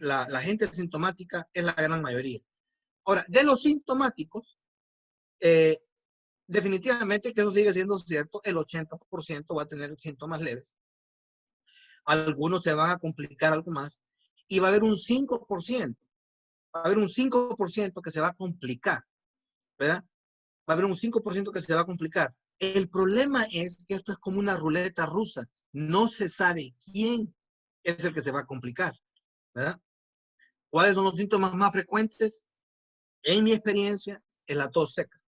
La gente asintomática es la gran mayoría. Ahora, de los sintomáticos, definitivamente que eso sigue siendo cierto, el 80% va a tener síntomas leves. Algunos se van a complicar algo más y va a haber un 5%, que se va a complicar, ¿verdad? Va a haber un 5% que se va a complicar. El problema es que esto es como una ruleta rusa. No se sabe quién es el que se va a complicar, ¿verdad? ¿Cuáles son los síntomas más frecuentes? En mi experiencia, es la tos seca,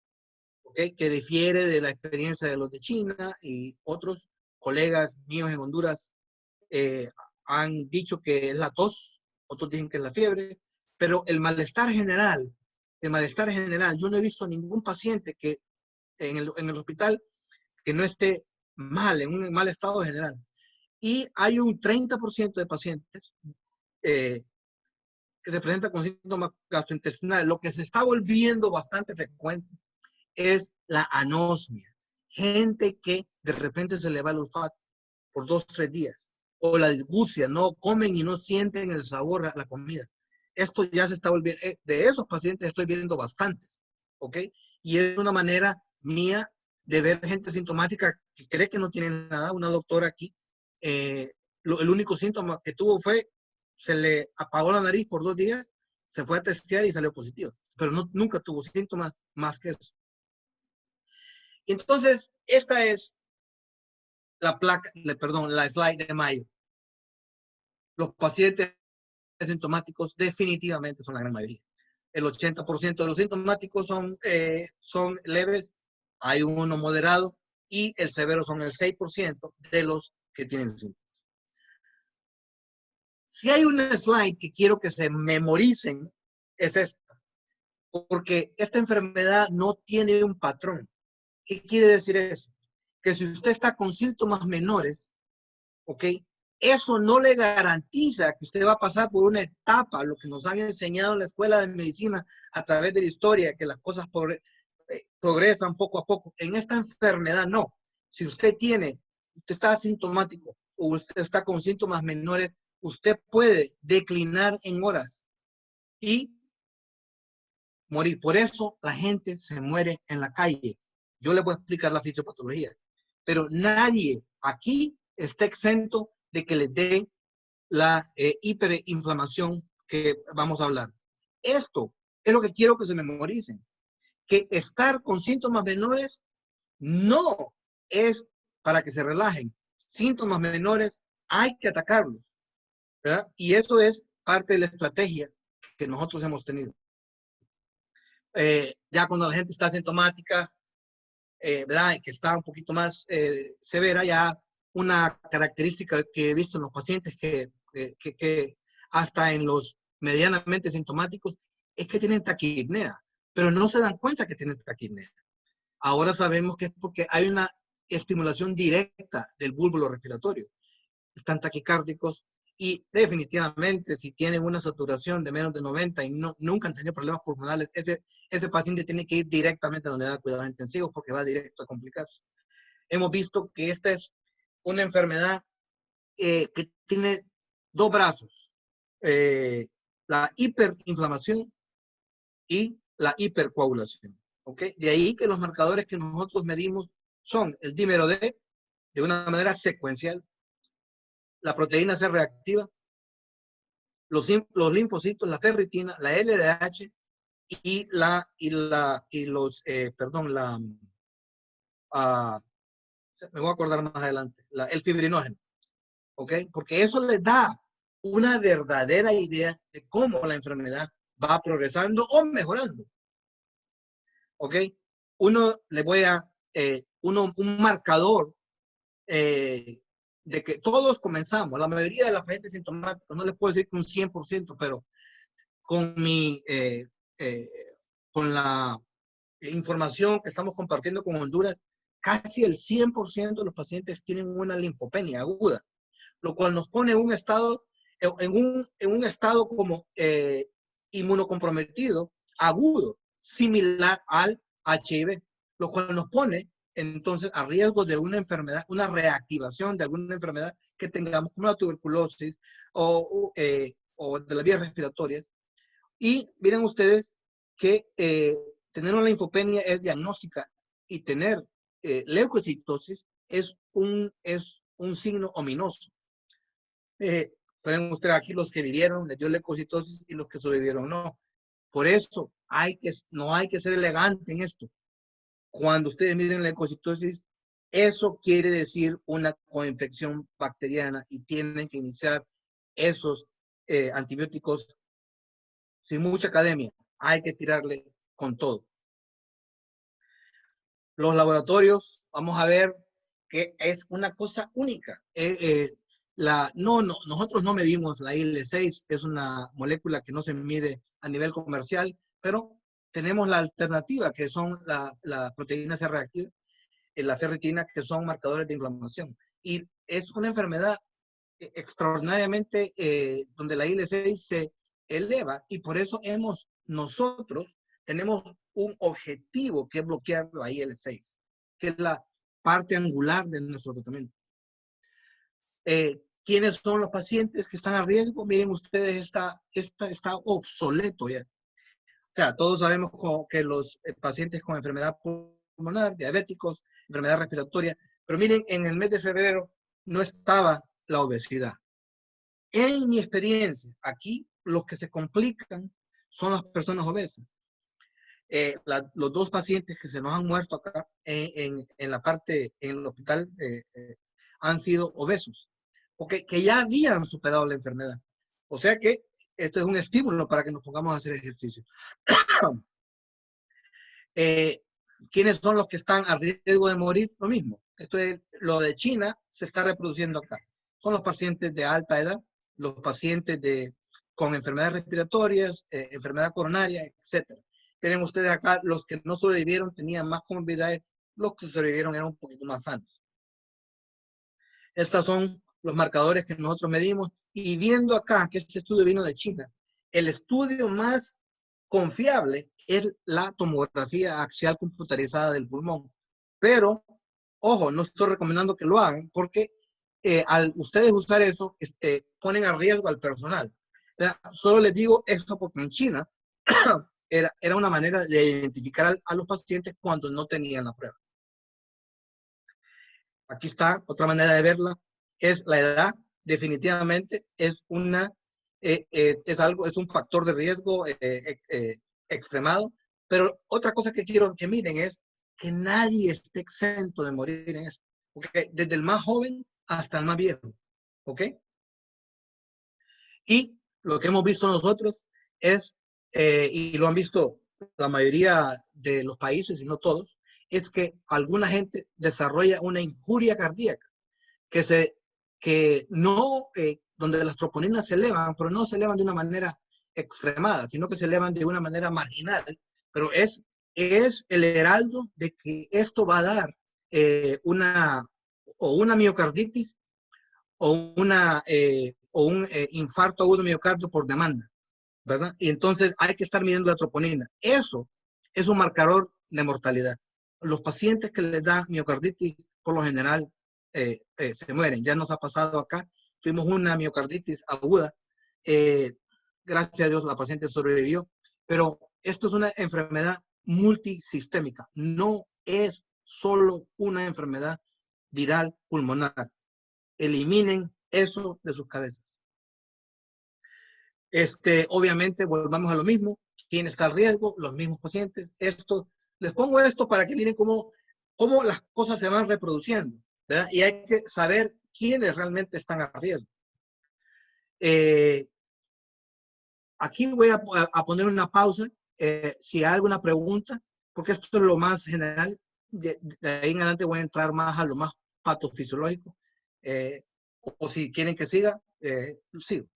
¿ok? Que difiere de la experiencia de los de China y otros colegas míos en Honduras han dicho que es la tos, otros dicen que es la fiebre, pero el malestar general, yo no he visto ningún paciente que en el hospital que no esté mal, en un mal estado general. Y hay un 30% de pacientes que se presentan con síntomas gastrointestinales. Lo que se está volviendo bastante frecuente es la anosmia. Gente que de repente se le va el olfato por 2-3 días. O la disgusia, no comen y no sienten el sabor a la comida. Esto ya se está volviendo, de esos pacientes estoy viendo bastantes, ¿ok? Y es una manera mía de ver gente sintomática que cree que no tiene nada. Una doctora aquí, el único síntoma que tuvo fue, se le apagó la nariz por 2 días, se fue a testear y salió positivo, pero nunca tuvo síntomas más que eso. Entonces, esta es la slide de mayo. Los pacientes asintomáticos definitivamente son la gran mayoría. El 80% de los sintomáticos son leves, hay uno moderado y el severo son el 6% de los que tienen síntomas. Si hay una slide que quiero que se memoricen, es esta. Porque esta enfermedad no tiene un patrón. ¿Qué quiere decir eso? Que si usted está con síntomas menores, ¿ok? Eso no le garantiza que usted va a pasar por una etapa, lo que nos han enseñado en la escuela de medicina a través de la historia, que las cosas progresan poco a poco. En esta enfermedad no. Si usted está asintomático o usted está con síntomas menores, usted puede declinar en horas y morir. Por eso la gente se muere en la calle. Yo le voy a explicar la fisiopatología, pero nadie aquí está exento de que le dé la hiperinflamación que vamos a hablar. Esto es lo que quiero que se memoricen, que estar con síntomas menores no es para que se relajen. Síntomas menores hay que atacarlos, ¿verdad? Y eso es parte de la estrategia que nosotros hemos tenido. Ya cuando la gente está asintomática, ¿verdad? Que está un poquito más severa, ya una característica que he visto en los pacientes que hasta en los medianamente sintomáticos es que tienen taquipnea, pero no se dan cuenta que tienen taquipnea. Ahora sabemos que es porque hay una estimulación directa del bulbo respiratorio. Están taquicárdicos y definitivamente si tienen una saturación de menos de 90 y nunca han tenido problemas pulmonares, ese paciente tiene que ir directamente a la unidad de cuidados intensivos porque va directo a complicarse. Hemos visto que esta es una enfermedad que tiene dos brazos, la hiperinflamación y la hipercoagulación. ¿Okay? De ahí que los marcadores que nosotros medimos son el dímero D de una manera secuencial, la proteína C reactiva, los linfocitos, la ferritina, la LDH me voy a acordar más adelante, el fibrinógeno. ¿Ok? Porque eso les da una verdadera idea de cómo la enfermedad va progresando o mejorando. ¿Ok? Un marcador de que todos comenzamos, la mayoría de la gente sintomática, no les puedo decir que un 100%, pero con con la información que estamos compartiendo con Honduras, casi el 100% de los pacientes tienen una linfopenia aguda, lo cual nos pone en un estado como inmunocomprometido agudo, similar al HIV, lo cual nos pone entonces a riesgo de una enfermedad, una reactivación de alguna enfermedad que tengamos como la tuberculosis o de las vías respiratorias. Y miren ustedes que tener una linfopenia es diagnóstica y tener leucocitosis es un signo ominoso. Pueden ustedes aquí los que vivieron, les dio leucocitosis y los que sobrevivieron no. Por eso no hay que ser elegante en esto. Cuando ustedes miren leucocitosis, eso quiere decir una coinfección bacteriana y tienen que iniciar esos antibióticos sin mucha academia. Hay que tirarle con todo. Los laboratorios, vamos a ver que es una cosa única. Nosotros no medimos la IL-6, es una molécula que no se mide a nivel comercial, pero tenemos la alternativa, que son la proteína C reactiva, la ferritina, que son marcadores de inflamación. Y es una enfermedad extraordinariamente donde la IL-6 se eleva y por eso nosotros tenemos un objetivo que es bloquear la IL-6, que es la parte angular de nuestro tratamiento. ¿Quiénes son los pacientes que están a riesgo? Miren ustedes, está obsoleto ya. O sea, todos sabemos que los pacientes con enfermedad pulmonar, diabéticos, enfermedad respiratoria, pero miren, en el mes de febrero no estaba la obesidad. En mi experiencia, aquí los que se complican son las personas obesas. Los dos pacientes que se nos han muerto acá en el hospital han sido obesos, porque que ya habían superado la enfermedad. O sea que esto es un estímulo para que nos pongamos a hacer ejercicio. ¿Quiénes son los que están a riesgo de morir? Lo mismo. Lo de China se está reproduciendo acá. Son los pacientes de alta edad, los pacientes con enfermedades respiratorias, enfermedad coronaria, etc. Tienen ustedes acá, los que no sobrevivieron tenían más comorbilidades, los que sobrevivieron eran un poquito más sanos. Estos son los marcadores que nosotros medimos, y viendo acá que este estudio vino de China, el estudio más confiable es la tomografía axial computarizada del pulmón. Pero, ojo, no estoy recomendando que lo hagan, porque al ustedes usar eso, ponen a riesgo al personal. Solo les digo esto porque en China era una manera de identificar a los pacientes cuando no tenían la prueba. Aquí está otra manera de verla, es la edad. Definitivamente es un factor de riesgo extremado. Pero otra cosa que quiero que miren es que nadie esté exento de morir en esto. ¿Okay? Desde el más joven hasta el más viejo. ¿Ok? Y lo que hemos visto nosotros es, y lo han visto la mayoría de los países y no todos, es que alguna gente desarrolla una injuria cardíaca donde las troponinas se elevan, pero no se elevan de una manera extremada, sino que se elevan de una manera marginal. Pero es el heraldo de que esto va a dar una miocarditis o un infarto agudo miocardio por demanda, ¿verdad? Y entonces hay que estar midiendo la troponina. Eso es un marcador de mortalidad. Los pacientes que les da miocarditis, por lo general, se mueren. Ya nos ha pasado acá. Tuvimos una miocarditis aguda. Gracias a Dios la paciente sobrevivió. Pero esto es una enfermedad multisistémica. No es solo una enfermedad viral pulmonar. Eliminen eso de sus cabezas. Obviamente, volvamos a lo mismo. ¿Quién está al riesgo? Los mismos pacientes. Les pongo esto para que miren cómo las cosas se van reproduciendo, ¿verdad? Y hay que saber quiénes realmente están a riesgo. Aquí voy a poner una pausa. Si hay alguna pregunta, porque esto es lo más general. De ahí en adelante voy a entrar más a lo más patofisiológico. O si quieren que siga, sigo.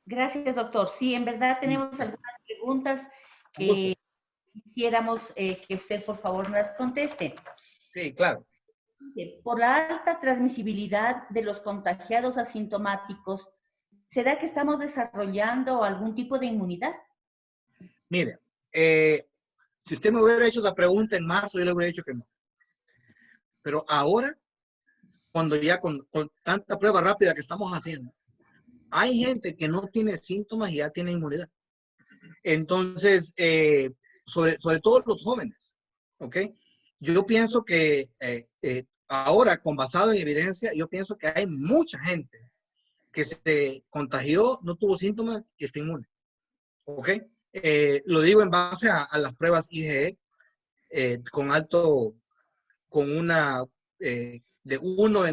Gracias, doctor. Sí, en verdad tenemos algunas preguntas que quisiéramos que usted, por favor, nos conteste. Sí, claro. Por la alta transmisibilidad de los contagiados asintomáticos, ¿será que estamos desarrollando algún tipo de inmunidad? Mire, si usted me hubiera hecho esa pregunta en marzo, yo le hubiera dicho que no. Pero ahora, cuando ya con tanta prueba rápida que estamos haciendo, hay gente que no tiene síntomas y ya tiene inmunidad. Entonces, sobre todo los jóvenes, ¿ok? Yo pienso que ahora, basado en evidencia, yo pienso que hay mucha gente que se contagió, no tuvo síntomas y está inmune, ¿ok? Lo digo en base a las pruebas IgE, con una de 1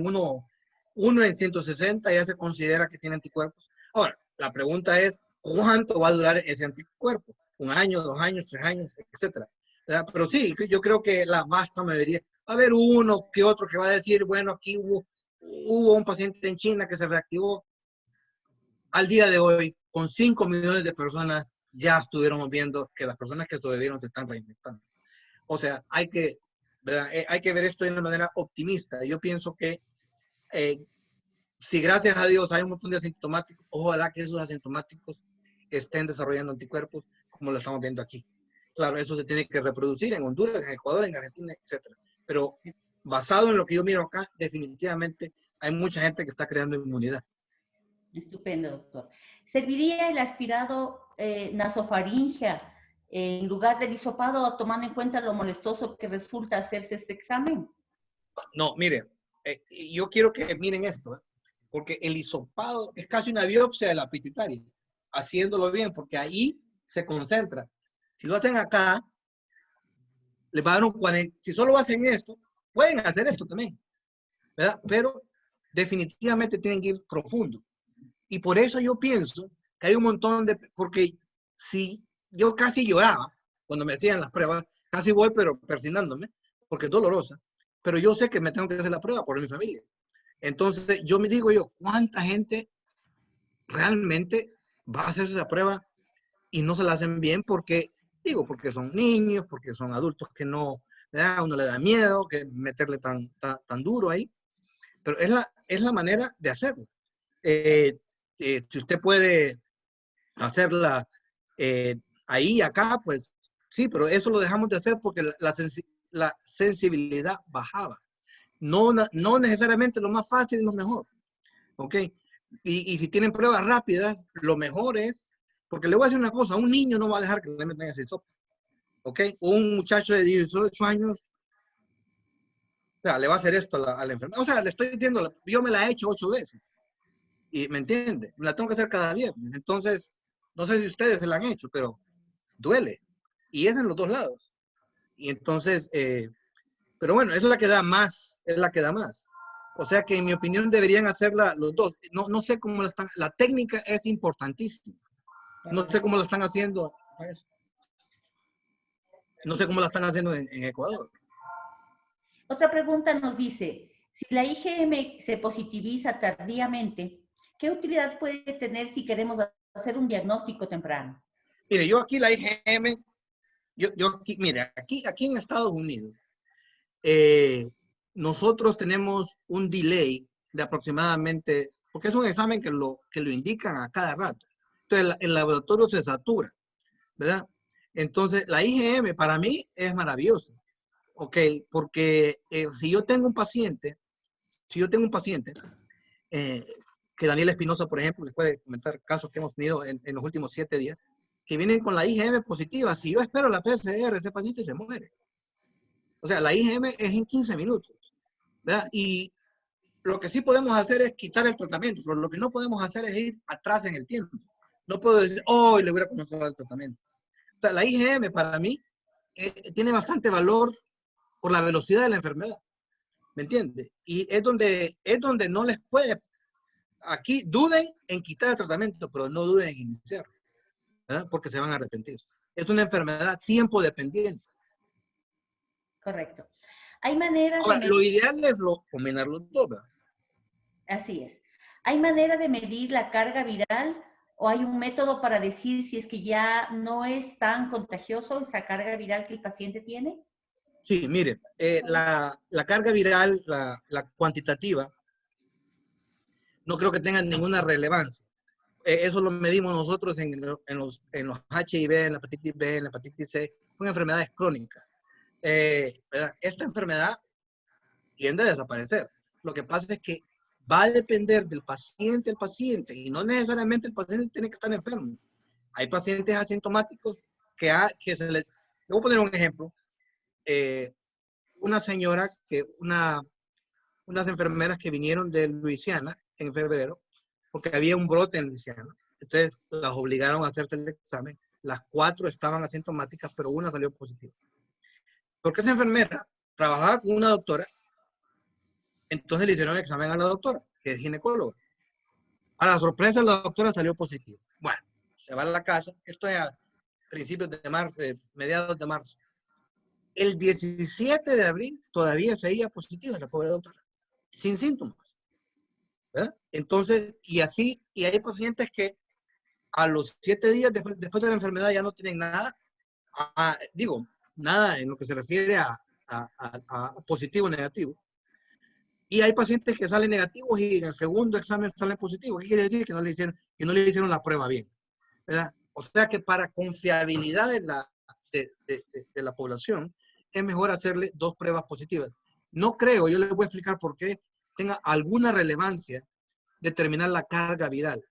en 160 ya se considera que tiene anticuerpos. Ahora, la pregunta es, ¿cuánto va a durar ese anticuerpo? ¿1 año, 2 años, 3 años, etcétera? ¿Verdad? Pero sí, yo creo que la vasta mayoría, va a haber uno que otro que va a decir, bueno, aquí hubo un paciente en China que se reactivó. Al día de hoy, con 5 millones de personas, ya estuviéramos viendo que las personas que sobrevivieron se están reinfectando. O sea, hay que ver esto de una manera optimista. Yo pienso que si gracias a Dios hay un montón de asintomáticos, ojalá que esos asintomáticos estén desarrollando anticuerpos como lo estamos viendo aquí. Claro, eso se tiene que reproducir en Honduras, en Ecuador, en Argentina, etc. Pero basado en lo que yo miro acá, definitivamente hay mucha gente que está creando inmunidad. Estupendo, doctor. ¿Serviría el aspirado nasofaringea en lugar del hisopado, tomando en cuenta lo molestoso que resulta hacerse este examen? No, mire, yo quiero que miren esto, porque el hisopado es casi una biopsia de la pituitaria, haciéndolo bien, porque ahí se concentra. Si lo hacen acá, les va a dar un 40. Si solo hacen esto, pueden hacer esto también, ¿verdad? Pero definitivamente tienen que ir profundo. Y por eso yo pienso que hay un montón porque si yo casi lloraba cuando me hacían las pruebas, casi voy pero persignándome, porque es dolorosa, pero yo sé que me tengo que hacer la prueba por mi familia. Entonces, yo me digo ¿cuánta gente realmente va a hacerse esa prueba y no se la hacen bien porque son niños, porque son adultos que no, ¿verdad? A uno le da miedo que meterle tan duro ahí, pero es la manera de hacerlo. Si usted puede hacerla ahí y acá, pues sí, pero eso lo dejamos de hacer porque la sensibilidad bajaba. No necesariamente lo más fácil es lo mejor, ¿ok? Y si tienen pruebas rápidas, lo mejor es, porque le voy a decir una cosa, un niño no va a dejar que le metan ese hisopo, ¿ok? Un muchacho de 18 años, o sea, le va a hacer esto a la enfermera. O sea, le estoy diciendo, yo me la he hecho 8 veces, y ¿me entiende? Me la tengo que hacer cada viernes. Entonces, no sé si ustedes se la han hecho, pero duele. Y es en los dos lados. Y entonces, pero bueno, es la que da más, es la que da más. O sea que en mi opinión deberían hacerla los dos. No sé cómo la técnica es importantísima. No sé cómo lo están haciendo. No sé cómo la están haciendo en Ecuador. Otra pregunta nos dice, si la IgM se positiviza tardíamente, ¿qué utilidad puede tener si queremos hacer un diagnóstico temprano? Mire, yo aquí la IgM, mire, aquí en Estados Unidos, nosotros tenemos un delay de aproximadamente, porque es un examen que lo indican a cada rato. Entonces, el laboratorio se satura, ¿verdad? Entonces, la IgM para mí es maravillosa, ¿ok? Porque si yo tengo un paciente, que Daniel Espinosa, por ejemplo, les puede comentar casos que hemos tenido en los últimos 7 días, que vienen con la IgM positiva. Si yo espero la PCR, ese paciente se muere. O sea, la IgM es en 15 minutos, ¿verdad? Y lo que sí podemos hacer es quitar el tratamiento, pero lo que no podemos hacer es ir atrás en el tiempo. No puedo decir, hoy le hubiera comenzado el tratamiento. O sea, la IgM para mí tiene bastante valor por la velocidad de la enfermedad, ¿me entiende? Y es donde no les puede, aquí duden en quitar el tratamiento, pero no duden en iniciarlo, ¿verdad? Porque se van a arrepentir. Es una enfermedad tiempo dependiente. Correcto. Hay maneras de Ahora, lo medir, ideal es combinar los dos, ¿verdad? así es. ¿Hay manera de medir la carga viral o hay un método para decir si es que ya no es tan contagioso esa carga viral que el paciente tiene? Sí, mire, la carga viral, la cuantitativa, no creo que tenga ninguna relevancia. Eso lo medimos nosotros en los HIV, en la hepatitis B, en la hepatitis C, son enfermedades crónicas. Esta enfermedad tiende a desaparecer. Lo que pasa es que va a depender del paciente al paciente y no necesariamente el paciente tiene que estar enfermo. Hay pacientes asintomáticos que se les... Le voy a poner un ejemplo. Una señora, unas enfermeras que vinieron de Luisiana en febrero, porque había un brote en Luisiana. Entonces las obligaron a hacerse el examen. Las 4 estaban asintomáticas, pero una salió positiva. Porque esa enfermera trabajaba con una doctora, entonces le hicieron el examen a la doctora, que es ginecóloga. A la sorpresa, la doctora salió positiva. Bueno, se va a la casa. Esto es a principios de marzo, mediados de marzo. El 17 de abril todavía seguía positiva la pobre doctora, sin síntomas, ¿verdad? Entonces, y hay pacientes que a los 7 días después de la enfermedad ya no tienen nada, nada en lo que se refiere a positivo o negativo. Y hay pacientes que salen negativos y en el segundo examen salen positivos. ¿Qué quiere decir? Que no le hicieron la prueba bien, ¿verdad? O sea que para confiabilidad de la población, es mejor hacerle 2 pruebas positivas. No creo, yo les voy a explicar por qué tenga alguna relevancia determinar la carga viral.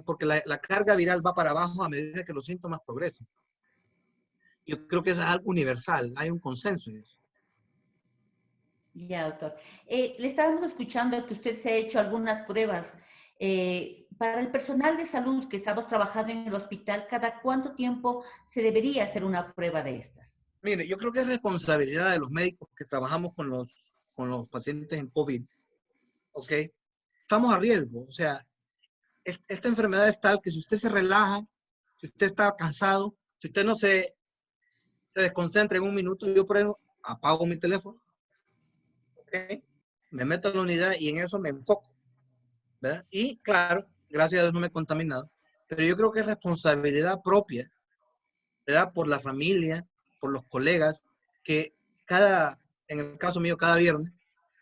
Porque la carga viral va para abajo a medida que los síntomas progresan. Yo creo que eso es algo universal, hay un consenso en eso. Ya, doctor. Le estábamos escuchando que usted se ha hecho algunas pruebas. Para el personal de salud que estamos trabajando en el hospital, ¿cada cuánto tiempo se debería hacer una prueba de estas? Mire, yo creo que es responsabilidad de los médicos que trabajamos con los pacientes en COVID, ¿ok? Estamos a riesgo, o sea, esta enfermedad es tal que si usted se relaja, si usted está cansado, si usted no se desconcentra en un minuto, yo por eso apago mi teléfono, ¿ok? me meto a la unidad y en eso me enfoco, ¿verdad? Y claro, gracias a Dios no me he contaminado, pero yo creo que es responsabilidad propia, ¿verdad? Por la familia, por los colegas, que en el caso mío, cada viernes,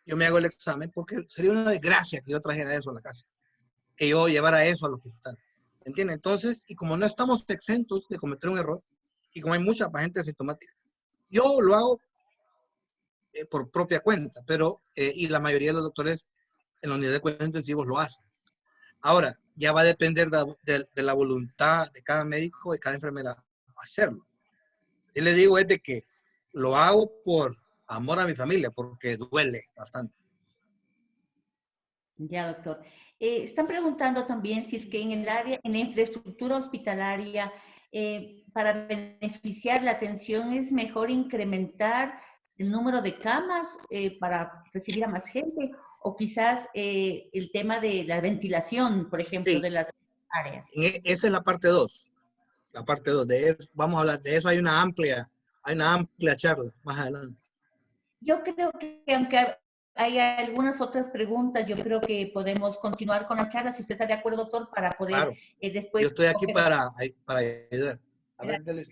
yo me hago el examen, porque sería una desgracia que yo trajera eso a la casa, que yo llevara eso al hospital, ¿entiendes? Entonces, y como no estamos exentos de cometer un error, y como hay mucha gente asintomática, yo lo hago por propia cuenta, pero, y la mayoría de los doctores en la unidad de cuidados intensivos lo hacen. Ahora, ya va a depender de la voluntad de cada médico, de cada enfermera, hacerlo. Yo le digo es de que lo hago por amor a mi familia, porque duele bastante. Ya, doctor. Están preguntando también si es que en el área, en la infraestructura hospitalaria, para beneficiar la atención, es mejor incrementar el número de camas para recibir a más gente, o quizás el tema de la ventilación, por ejemplo, Sí, de las áreas. esa es la parte 2. La parte 2 de eso, vamos a hablar de eso, hay una amplia charla más adelante. Yo creo que aunque hay algunas otras preguntas, yo creo que podemos continuar con la charla, si usted está de acuerdo, doctor, para poder Claro, después... yo estoy aquí para ayudar. A ver, dale.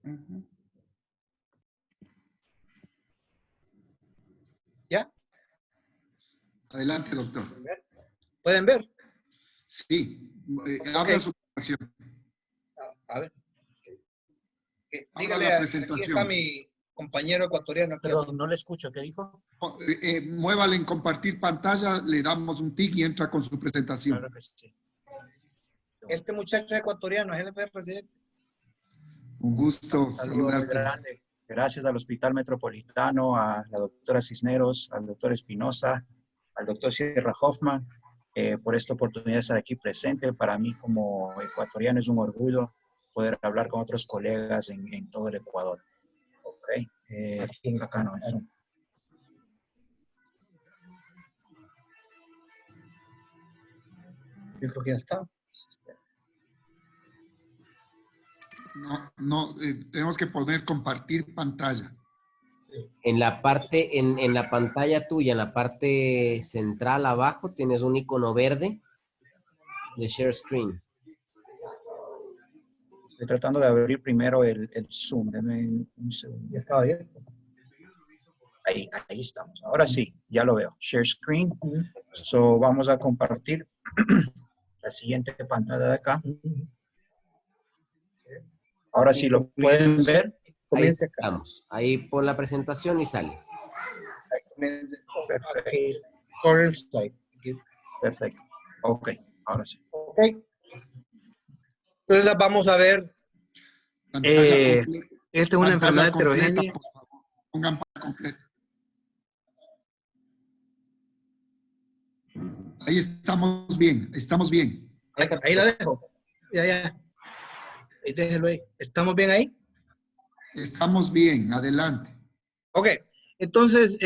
Uh-huh. ¿Ya? Adelante, doctor. ¿Pueden ver? Sí, Ok. abra su presentación. A ver. Abra Dígale, la aquí presentación. está mi compañero ecuatoriano. Perdón, no le escucho. ¿Qué dijo? Muévale en compartir pantalla, le damos un tic y entra con su presentación. Claro que sí. Este muchacho es ecuatoriano, es el presidente. Un gusto Un saludo muy saludarte. grande. Gracias al Hospital Metropolitano, a la doctora Cisneros, al doctor Espinosa, al doctor Sierra Hoffman, por esta oportunidad de estar aquí presente. Para mí como ecuatoriano es un orgullo poder hablar con otros colegas en todo el Ecuador. Ok. Acá no es. Yo creo que ya está. No, tenemos que poner compartir pantalla. En la parte, en la pantalla tuya, en la parte central abajo, tienes un icono verde de Share Screen. Estoy tratando de abrir primero el Zoom. Deme un segundo. Ya estaba abierto. Ahí estamos. Ahora sí, ya lo veo. Share Screen. So, vamos a compartir la siguiente pantalla de acá. Ahora sí, lo pueden ver. Ahí estamos. Ahí pon la presentación y sale. Perfecto. Perfecto. Ok, ahora sí. Ok. Entonces vamos a ver. Pantalla completa. Esta es una Pantalla enfermedad completa, heterogénea. por favor. Pongan pantalla completa. Ahí estamos bien, estamos bien. Ahí la dejo. Ya. Ahí déjelo ahí. ¿Estamos bien ahí? Estamos bien, adelante. Ok. Entonces,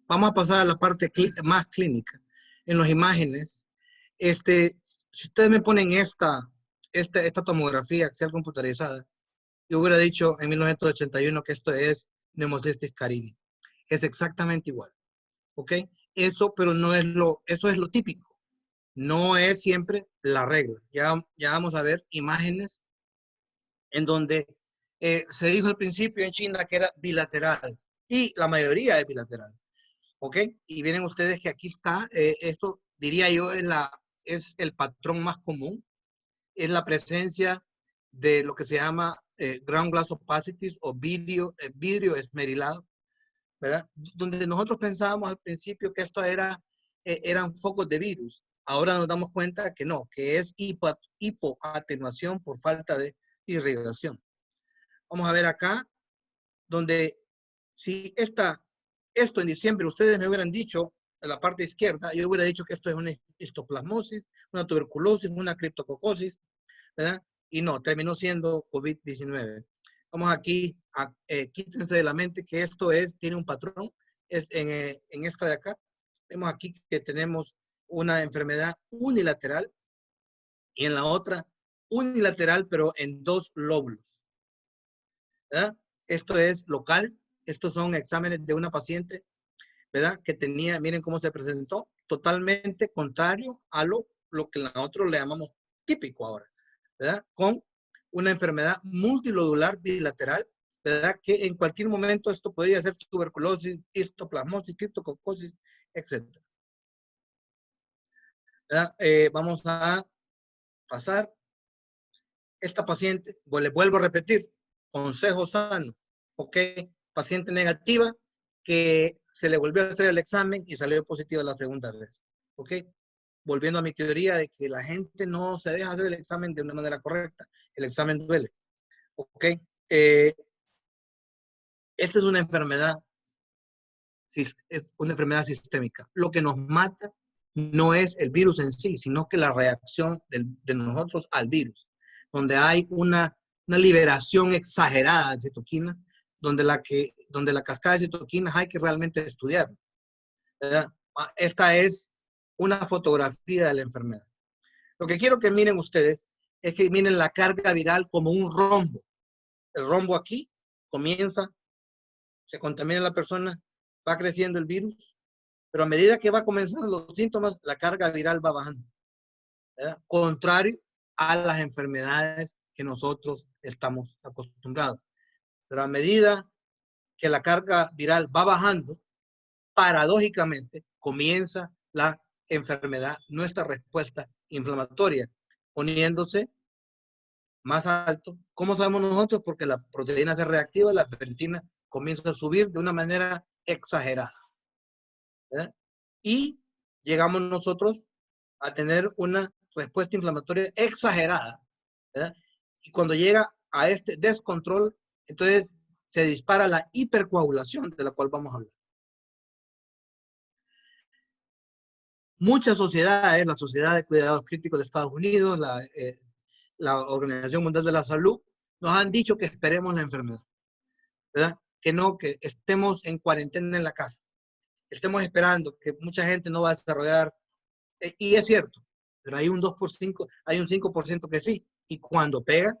vamos a pasar a la parte más clínica. En las imágenes, si ustedes me ponen esta tomografía axial computarizada, yo hubiera dicho en 1981 que esto es neumocistis carini. Es exactamente igual. ¿Ok? Eso, pero no es eso es lo típico. No es siempre la regla. Ya vamos a ver imágenes en donde se dijo al principio en China que era bilateral. Y la mayoría es bilateral. ¿Ok? Y vienen ustedes que aquí está, esto diría yo es el patrón más común, es la presencia de lo que se llama ground glass opacities o vidrio esmerilado, ¿verdad? Donde nosotros pensábamos al principio que esto eran focos de virus. Ahora nos damos cuenta que no, que es hipoatenuación por falta de irrigación. Vamos a ver acá, donde si esto en diciembre ustedes me hubieran dicho, en la parte izquierda, yo hubiera dicho que esto es una histoplasmosis, una tuberculosis, una criptococosis, ¿verdad? Y no, terminó siendo COVID-19. Vamos aquí, quítense de la mente que esto tiene un patrón. En esta de acá, vemos aquí que tenemos una enfermedad unilateral y en la otra unilateral, pero en dos lóbulos, ¿verdad? Esto es local. Estos son exámenes de una paciente, ¿verdad? Que tenía, miren cómo se presentó, totalmente contrario a lo que nosotros le llamamos típico ahora, ¿verdad? Con una enfermedad multilodular bilateral, ¿verdad? Que en cualquier momento esto podría ser tuberculosis, histoplasmosis, criptococosis, etc. Vamos a pasar. Esta paciente, le vuelvo a repetir, consejo sano, ¿ok? Paciente negativa que se le volvió a hacer el examen y salió positiva la segunda vez, ¿ok? Volviendo a mi teoría de que la gente no se deja hacer el examen de una manera correcta. El examen duele, ¿ok? Esta es una enfermedad sistémica. Lo que nos mata no es el virus en sí, sino que la reacción de nosotros al virus, donde hay una liberación exagerada de citoquinas, donde la cascada de citoquinas hay que realmente estudiar, ¿verdad? Esta es una fotografía de la enfermedad. Lo que quiero que miren ustedes es que miren la carga viral como un rombo. El rombo aquí comienza, se contamina la persona, va creciendo el virus, pero a medida que va comenzando los síntomas, la carga viral va bajando, ¿verdad? Contrario a las enfermedades que nosotros estamos acostumbrados. Pero a medida que la carga viral va bajando, paradójicamente comienza la enfermedad, nuestra respuesta inflamatoria, poniéndose más alto. ¿Cómo sabemos nosotros? Porque la proteína se reactiva, la ferritina comienza a subir de una manera exagerada, ¿verdad? Y llegamos nosotros a tener una respuesta inflamatoria exagerada, ¿verdad? Y cuando llega a este descontrol, entonces se dispara la hipercoagulación, de la cual vamos a hablar. Muchas sociedades, la Sociedad de Cuidados Críticos de Estados Unidos, la Organización Mundial de la Salud, nos han dicho que esperemos la enfermedad, ¿verdad? Que estemos en cuarentena en la casa, estemos esperando, que mucha gente no va a desarrollar, y es cierto, pero hay un 2%, hay un 5% que sí, y cuando pega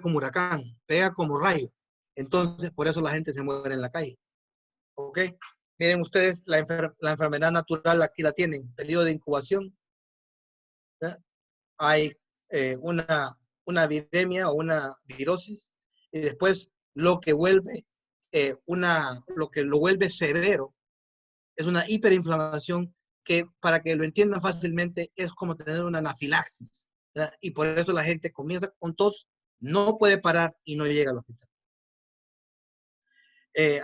como huracán, pega como rayo. Entonces, por eso la gente se muere en la calle. ¿Ok? Miren ustedes, la enfermedad natural aquí la tienen, periodo de incubación. ¿Ya? Hay una viremia o una virosis, y después lo que lo vuelve severo es una hiperinflamación que, para que lo entiendan fácilmente, es como tener una anafilaxis, ¿verdad? Y por eso la gente comienza con tos, no puede parar y no llega al hospital.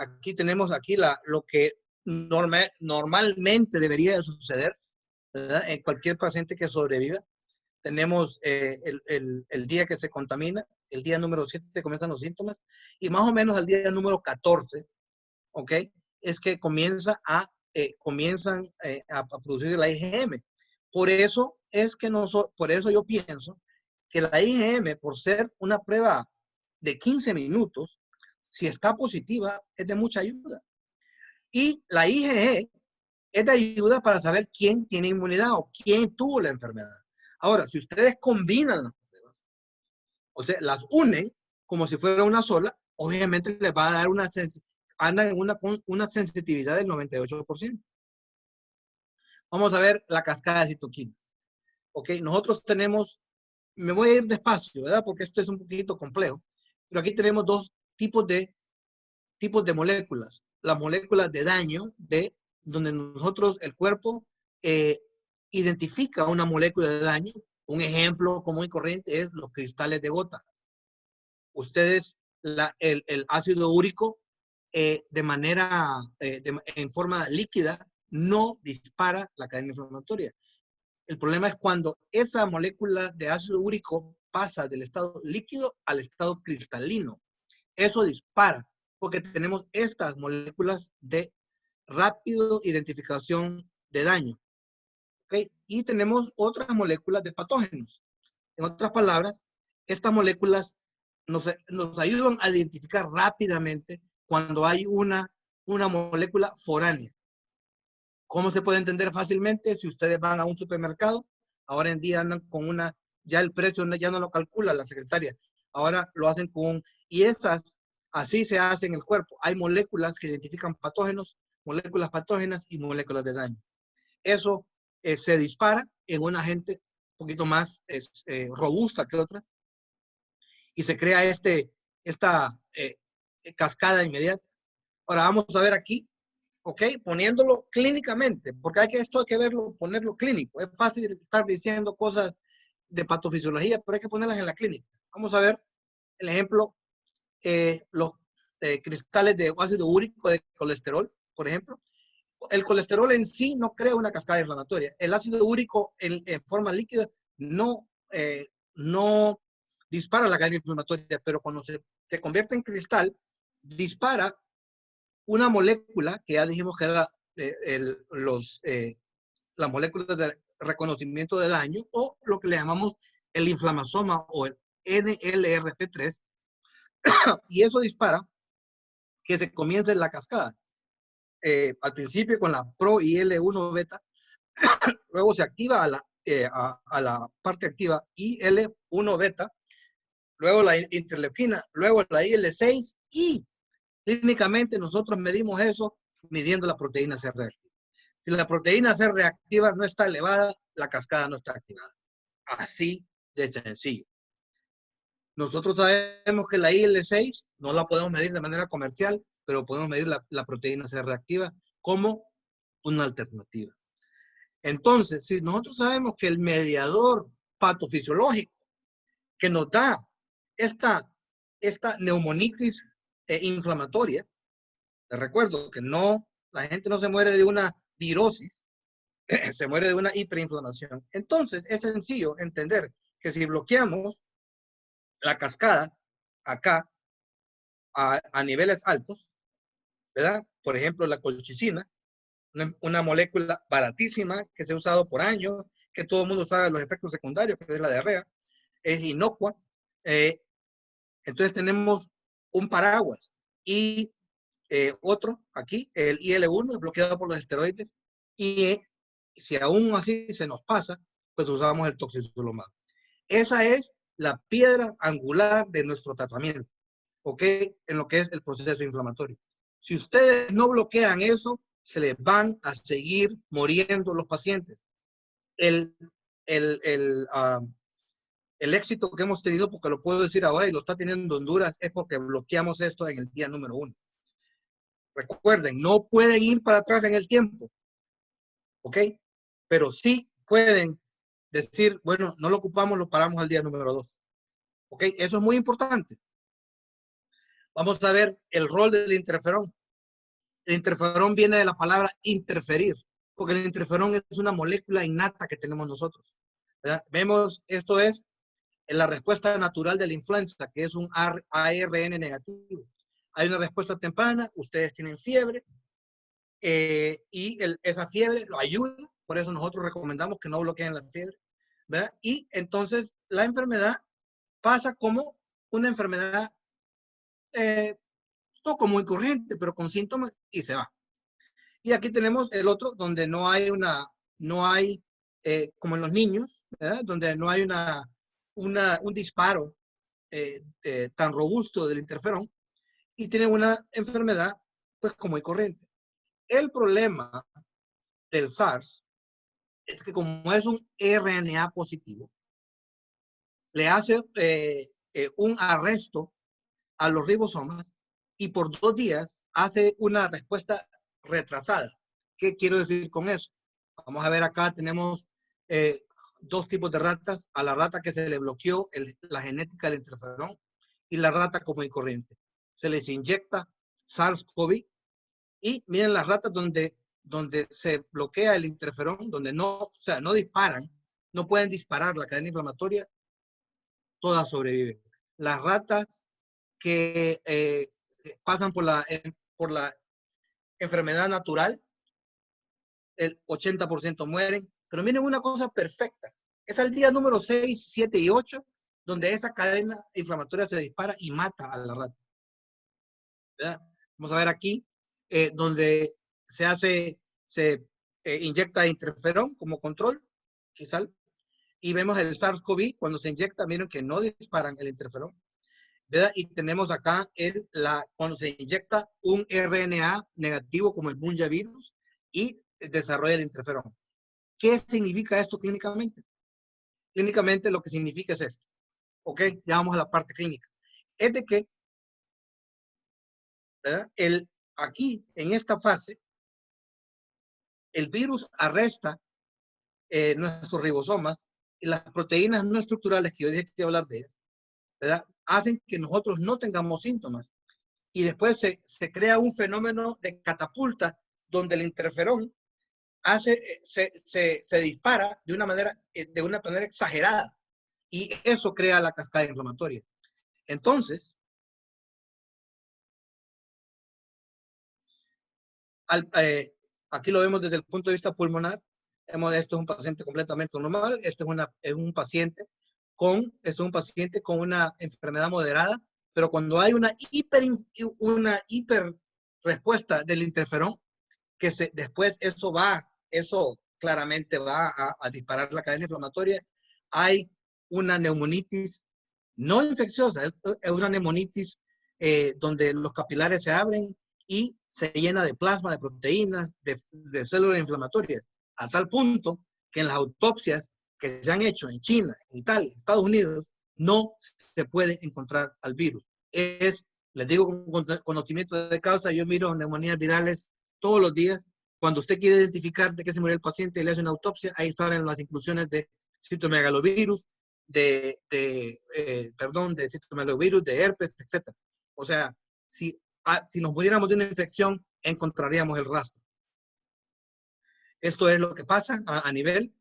Aquí tenemos lo que normalmente debería de suceder, ¿verdad? En cualquier paciente que sobreviva. Tenemos el día que se contamina, el día número 7 comienzan los síntomas, y más o menos al día número 14, ¿ok? Es que comienzan a producir la IgM. Por eso yo pienso que la IgM, por ser una prueba de 15 minutos, si está positiva, es de mucha ayuda. Y la IgE es de ayuda para saber quién tiene inmunidad o quién tuvo la enfermedad. Ahora, si ustedes combinan las pruebas, o sea, las unen como si fuera una sola, obviamente les va a dar una sensitividad del 98%. Vamos a ver la cascada de citoquinas. Ok, nosotros tenemos, me voy a ir despacio, ¿verdad? Porque esto es un poquito complejo, pero aquí tenemos dos tipos de moléculas. Las moléculas de daño, donde el cuerpo identifica una molécula de daño. Un ejemplo común y corriente es los cristales de gota. Ustedes, el ácido úrico, en forma líquida, no dispara la cadena inflamatoria. El problema es cuando esa molécula de ácido úrico pasa del estado líquido al estado cristalino. Eso dispara, porque tenemos estas moléculas de rápido identificación de daño. ¿Okay? Y tenemos otras moléculas de patógenos. En otras palabras, estas moléculas nos ayudan a identificar rápidamente cuando hay una molécula foránea. ¿Cómo se puede entender fácilmente? Si ustedes van a un supermercado, ahora en día andan con ya el precio ya no lo calcula la secretaria, ahora lo hacen y esas Así se hace en el cuerpo. Hay moléculas que identifican patógenos, moléculas patógenas y moléculas de daño. Eso se dispara en una agente un poquito más robusta que otras y se crea esta cascada inmediata. Ahora vamos a ver aquí, ¿ok? Poniéndolo clínicamente, porque esto hay que verlo, ponerlo clínico. Es fácil estar diciendo cosas de patofisiología, pero hay que ponerlas en la clínica. Vamos a ver el ejemplo, los cristales de ácido úrico de colesterol, por ejemplo. El colesterol en sí no crea una cascada inflamatoria. El ácido úrico en forma líquida no dispara la cadena inflamatoria, pero cuando se convierte en cristal, dispara una molécula que ya dijimos que era las moléculas de reconocimiento de daño, o lo que le llamamos el inflamasoma o el NLRP3, y eso dispara que se comience la cascada. Al principio con la pro-IL-1 beta, luego se activa a la parte activa IL-1 beta, luego la interleuquina, luego la IL-6, y clínicamente nosotros medimos eso midiendo la proteína C reactiva. Si la proteína C reactiva no está elevada, la cascada no está activada. Así de sencillo. Nosotros sabemos que la IL-6 no la podemos medir de manera comercial, pero podemos medir la proteína C reactiva como una alternativa. Entonces, si nosotros sabemos que el mediador patofisiológico que nos da esta neumonitis inflamatoria, les recuerdo que la gente no se muere de una virosis, se muere de una hiperinflamación. Entonces, es sencillo entender que si bloqueamos la cascada acá a niveles altos, ¿verdad? Por ejemplo, la colchicina, una molécula baratísima que se ha usado por años, que todo el mundo sabe los efectos secundarios, que es la diarrea, es inocua. Entonces tenemos un paraguas y otro aquí, el IL-1, es bloqueado por los esteroides, y si aún así se nos pasa, pues usamos el toxizolomab. Esa es la piedra angular de nuestro tratamiento, ¿ok? En lo que es el proceso inflamatorio. Si ustedes no bloquean eso, se les van a seguir muriendo los pacientes. El éxito que hemos tenido, porque lo puedo decir ahora y lo está teniendo Honduras, es porque bloqueamos esto en el día número 1. Recuerden, no pueden ir para atrás en el tiempo, ¿ok? Pero sí pueden decir, bueno, no lo ocupamos, lo paramos al día número 2. ¿Ok? Eso es muy importante. Vamos a ver el rol del interferón. El interferón viene de la palabra interferir, porque el interferón es una molécula innata que tenemos nosotros, ¿verdad? Vemos, esto es en la respuesta natural de la influenza, que es un ARN negativo. Hay una respuesta temprana, ustedes tienen fiebre, y esa fiebre lo ayuda, por eso nosotros recomendamos que no bloqueen la fiebre, ¿verdad? Y entonces la enfermedad pasa como una enfermedad poco muy corriente, pero con síntomas, y se va. Y aquí tenemos el otro, donde no hay como en los niños, ¿verdad? Donde no hay un disparo tan robusto del interferón, y tienen una enfermedad, pues, como muy corriente. El problema del SARS es que como es un RNA positivo, le hace un arresto a los ribosomas y por 2 días hace una respuesta retrasada. ¿Qué quiero decir con eso? Vamos a ver acá, tenemos 2 tipos de ratas. A la rata que se le bloqueó la genética del interferón y la rata común y corriente. Se les inyecta SARS-CoV y miren las ratas donde se bloquea el interferón, donde no disparan, no pueden disparar la cadena inflamatoria, todas sobreviven. Las ratas que pasan por la enfermedad natural, el 80% mueren. Pero miren una cosa perfecta. Es al día número 6, 7 y 8 donde esa cadena inflamatoria se dispara y mata a la rata. ¿Verdad? Vamos a ver aquí, donde se inyecta interferón como control, quizás, y vemos el SARS-CoV cuando se inyecta, miren que no disparan el interferón. ¿verdad? Y tenemos acá cuando se inyecta un RNA negativo como el bunyavirus y desarrolla el interferón. ¿Qué significa esto clínicamente? Clínicamente lo que significa es esto. ¿Ok? Ya vamos a la parte clínica. Es de que, ¿verdad? Aquí, en esta fase, el virus arresta nuestros ribosomas y las proteínas no estructurales, que yo dije que iba a hablar de ellas, ¿verdad? Hacen que nosotros no tengamos síntomas. Y después se crea un fenómeno de catapulta donde el interferón se dispara de una manera exagerada. Y eso crea la cascada inflamatoria. Entonces, aquí lo vemos desde el punto de vista pulmonar. Esto es un paciente completamente normal. Esto es un paciente con una enfermedad moderada, pero cuando hay una hiper respuesta del interferón, después eso claramente va a disparar la cadena inflamatoria. Hay una neumonitis no infecciosa, es una neumonitis donde los capilares se abren y se llena de plasma, de proteínas, de células inflamatorias, a tal punto que en las autopsias que se han hecho en China, en Italia, en Estados Unidos, no se puede encontrar al virus. Les digo con conocimiento de causa, yo miro neumonías virales todos los días. Cuando usted quiere identificar de qué se murió el paciente y le hace una autopsia, ahí están las inclusiones de citomegalovirus, de citomegalovirus, de herpes, etc. O sea, si nos muriéramos de una infección, encontraríamos el rastro. Esto es lo que pasa a nivel.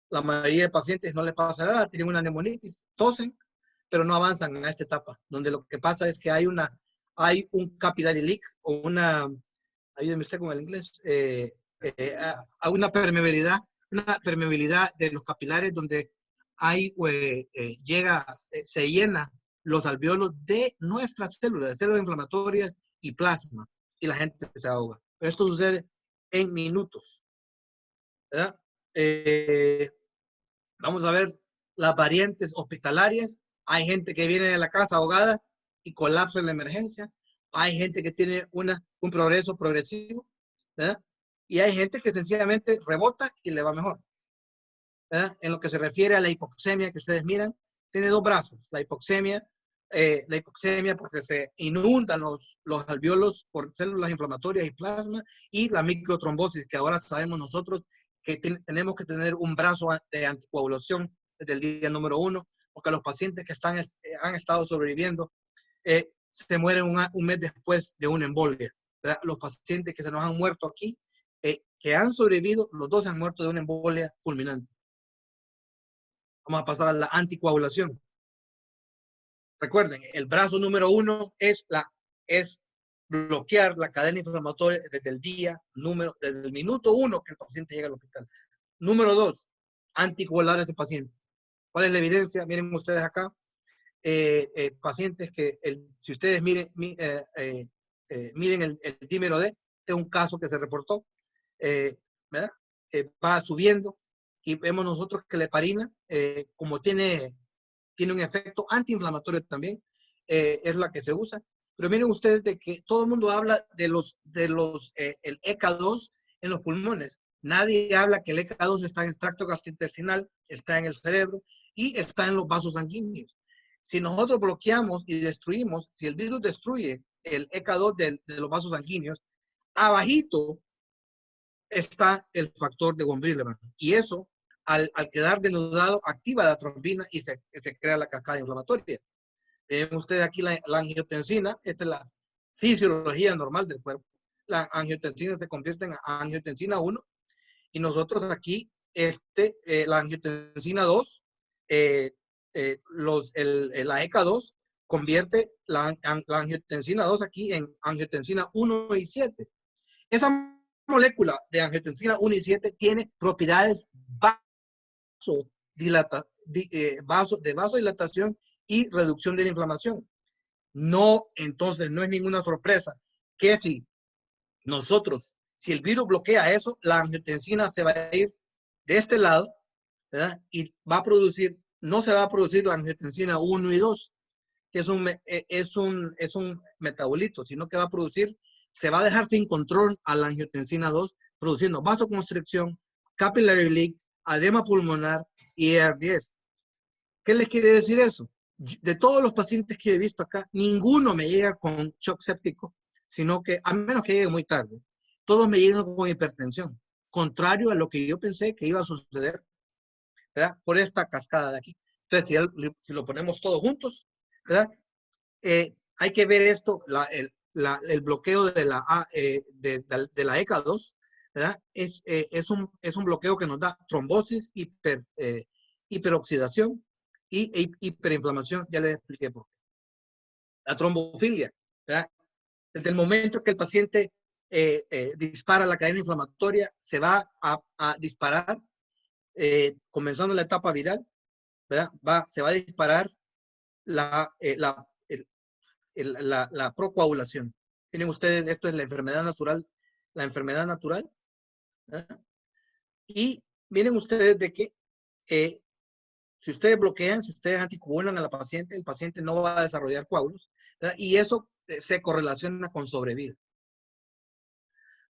La mayoría de pacientes no les pasa nada, tienen una neumonitis, tosen, pero no avanzan a esta etapa, donde lo que pasa es que hay un capillary leak o ayúdeme usted con el inglés, una permeabilidad de los capilares donde se llena los alvéolos de nuestras células, de células inflamatorias y plasma, y la gente se ahoga. Pero esto sucede en minutos, ¿verdad? Vamos a ver las variantes hospitalarias. Hay gente que viene de la casa ahogada y colapsa en la emergencia. Hay gente que tiene un progreso progresivo, ¿verdad? Y hay gente que sencillamente rebota y le va mejor, ¿verdad? En lo que se refiere a la hipoxemia que ustedes miran, tiene dos brazos. La hipoxemia porque se inundan los alvéolos por células inflamatorias y plasma, y la microtrombosis, que ahora sabemos nosotros que tenemos que tener un brazo de anticoagulación desde el día número 1, porque los pacientes que han estado sobreviviendo se mueren un mes después de una embolia, ¿verdad? Los pacientes que se nos han muerto aquí, que han sobrevivido, los dos han muerto de una embolia fulminante. Vamos a pasar a la anticoagulación. Recuerden, el brazo número 1 es bloquear la cadena inflamatoria desde el minuto 1 que el paciente llega al hospital. Número 2, anticoagular a ese paciente. ¿Cuál es la evidencia? Miren ustedes acá, pacientes que, si ustedes miren el dímero D, es un caso que se reportó, ¿verdad? Va subiendo, y vemos nosotros que la heparina, como tiene un efecto antiinflamatorio también, es la que se usa. Pero miren ustedes de que todo el mundo habla de el ECA2 en los pulmones. Nadie habla que el ECA2 está en el tracto gastrointestinal, está en el cerebro y está en los vasos sanguíneos. Si nosotros bloqueamos y destruimos, si el virus destruye el ECA2 de los vasos sanguíneos, abajito está el factor de von Willebrand. Y eso, al quedar denudado, activa la trombina y se crea la cascada inflamatoria. Ven ustedes aquí la angiotensina. Esta es la fisiología normal del cuerpo. La angiotensina se convierte en angiotensina 1. Y nosotros aquí, la angiotensina 2, la ECA2 convierte la angiotensina 2 aquí en angiotensina 1 y 7. Esa molécula de angiotensina 1 y 7 tiene propiedades de vasodilatación y reducción de la inflamación. Entonces no es ninguna sorpresa que si el virus bloquea eso, la angiotensina se va a ir de este lado, ¿verdad? Y no se va a producir la angiotensina 1 y 2. es un metabolito, sino que va a producir, se va a dejar sin control a la angiotensina 2, produciendo vasoconstricción, capillary leak, edema pulmonar y ER10. ¿Qué les quiere decir eso? De todos los pacientes que he visto acá, ninguno me llega con shock séptico, sino que, a menos que llegue muy tarde, todos me llegan con hipertensión, contrario a lo que yo pensé que iba a suceder, ¿verdad? Por esta cascada de aquí. Entonces, si lo ponemos todos juntos, ¿verdad? Hay que ver esto, el bloqueo de la ECA2, ¿verdad? Es un bloqueo que nos da trombosis, hiperoxidación y hiperinflamación. Ya les expliqué por qué. La trombofilia, ¿verdad? Desde el momento que el paciente dispara la cadena inflamatoria, se va a disparar, comenzando la etapa viral, ¿verdad? Se va a disparar la procoagulación. Miren ustedes, esto es la enfermedad natural, ¿verdad? Y miren ustedes de que si ustedes bloquean, si ustedes anticoagulan a la paciente, el paciente no va a desarrollar coágulos, ¿verdad? Y eso se correlaciona con sobrevida,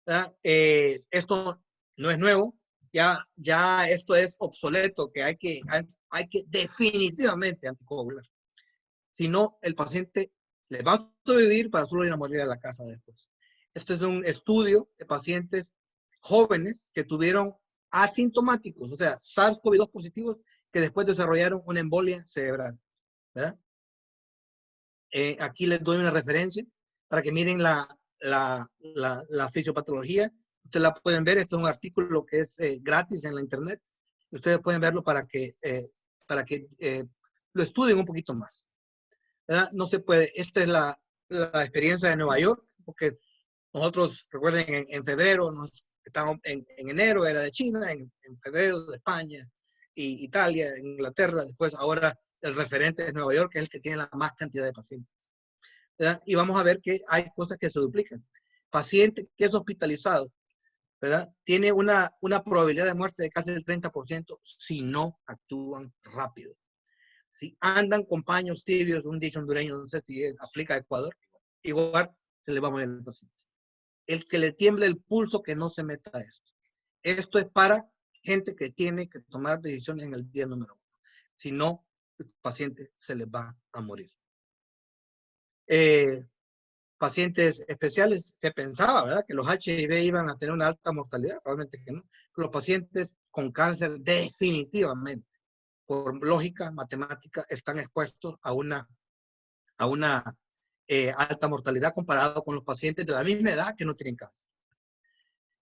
¿verdad? Esto no es nuevo, ya esto es obsoleto, que hay que definitivamente anticoagular. Si no, el paciente le va a sobrevivir para solo ir a morir a la casa después. Esto es un estudio de pacientes jóvenes que tuvieron asintomáticos, o sea, SARS-CoV-2 positivos, que después desarrollaron una embolia cerebral, ¿verdad? Aquí les doy una referencia para que miren la fisiopatología. Ustedes la pueden ver, esto es un artículo que es gratis en la internet. Ustedes pueden verlo para que lo estudien un poquito más, ¿verdad? No se puede. Esta es la experiencia de Nueva York, porque nosotros, recuerden, en febrero, estábamos en enero era de China, en febrero de España, y Italia, Inglaterra, después ahora el referente es Nueva York, que es el que tiene la más cantidad de pacientes, ¿verdad? Y vamos a ver que hay cosas que se duplican. Paciente que es hospitalizado, ¿verdad? Tiene una probabilidad de muerte de casi el 30% si no actúan rápido. Si andan con paños tibios, un dicho hondureño, no sé si aplica a Ecuador, igual se le va a morir el paciente. El que le tiemble el pulso, que no se meta a esto. Esto es para gente que tiene que tomar decisiones en el día número 1. Si no, el paciente se les va a morir. Pacientes especiales, se pensaba, ¿verdad?, que los HIV iban a tener una alta mortalidad, probablemente que no. Los pacientes con cáncer definitivamente, por lógica matemática, están expuestos a una alta mortalidad comparado con los pacientes de la misma edad que no tienen cáncer.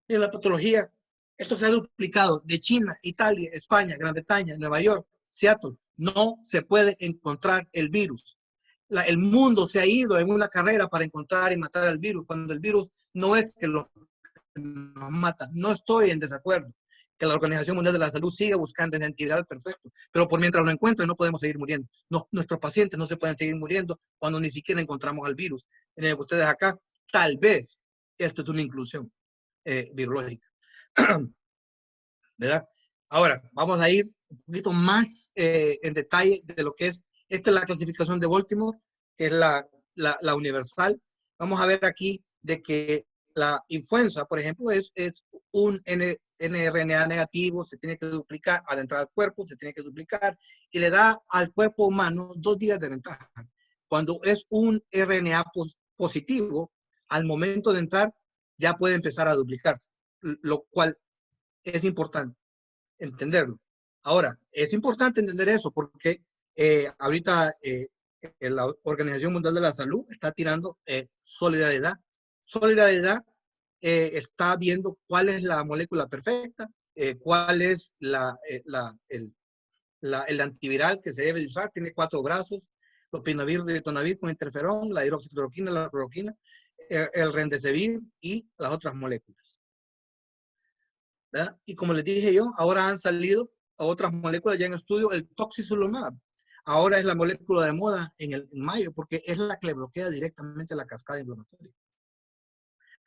En la patología, esto se ha duplicado de China, Italia, España, Gran Bretaña, Nueva York, Seattle. No se puede encontrar el virus. El mundo se ha ido en una carrera para encontrar y matar al virus, cuando el virus no es que nos mata. No estoy en desacuerdo que la Organización Mundial de la Salud siga buscando el antiviral perfecto, pero por mientras lo encuentren no podemos seguir muriendo. No, nuestros pacientes no se pueden seguir muriendo cuando ni siquiera encontramos al virus. Miren ustedes acá, tal vez esto es una inclusión virológica, ¿verdad? Ahora, vamos a ir un poquito más en detalle de lo que es. Esta es la clasificación de Baltimore, que es la universal. Vamos a ver aquí de que la influenza, por ejemplo, es un nRNA negativo, se tiene que duplicar al entrar al cuerpo, se tiene que duplicar y le da al cuerpo humano 2 días de ventaja. Cuando es un RNA positivo, al momento de entrar ya puede empezar a duplicarse, lo cual es importante entenderlo. Ahora, es importante entender eso porque ahorita la Organización Mundial de la Salud está tirando solidaridad. Solidaridad está viendo cuál es la molécula perfecta, cuál es el antiviral que se debe usar. Tiene 4 brazos: lopinavir, ritonavir con interferón, la hidroxicloroquina, la cloroquina, el remdesivir y las otras moléculas, ¿verdad? Y como les dije yo, ahora han salido otras moléculas ya en estudio. El toxizumab ahora es la molécula de moda en mayo, porque es la que le bloquea directamente la cascada inflamatoria.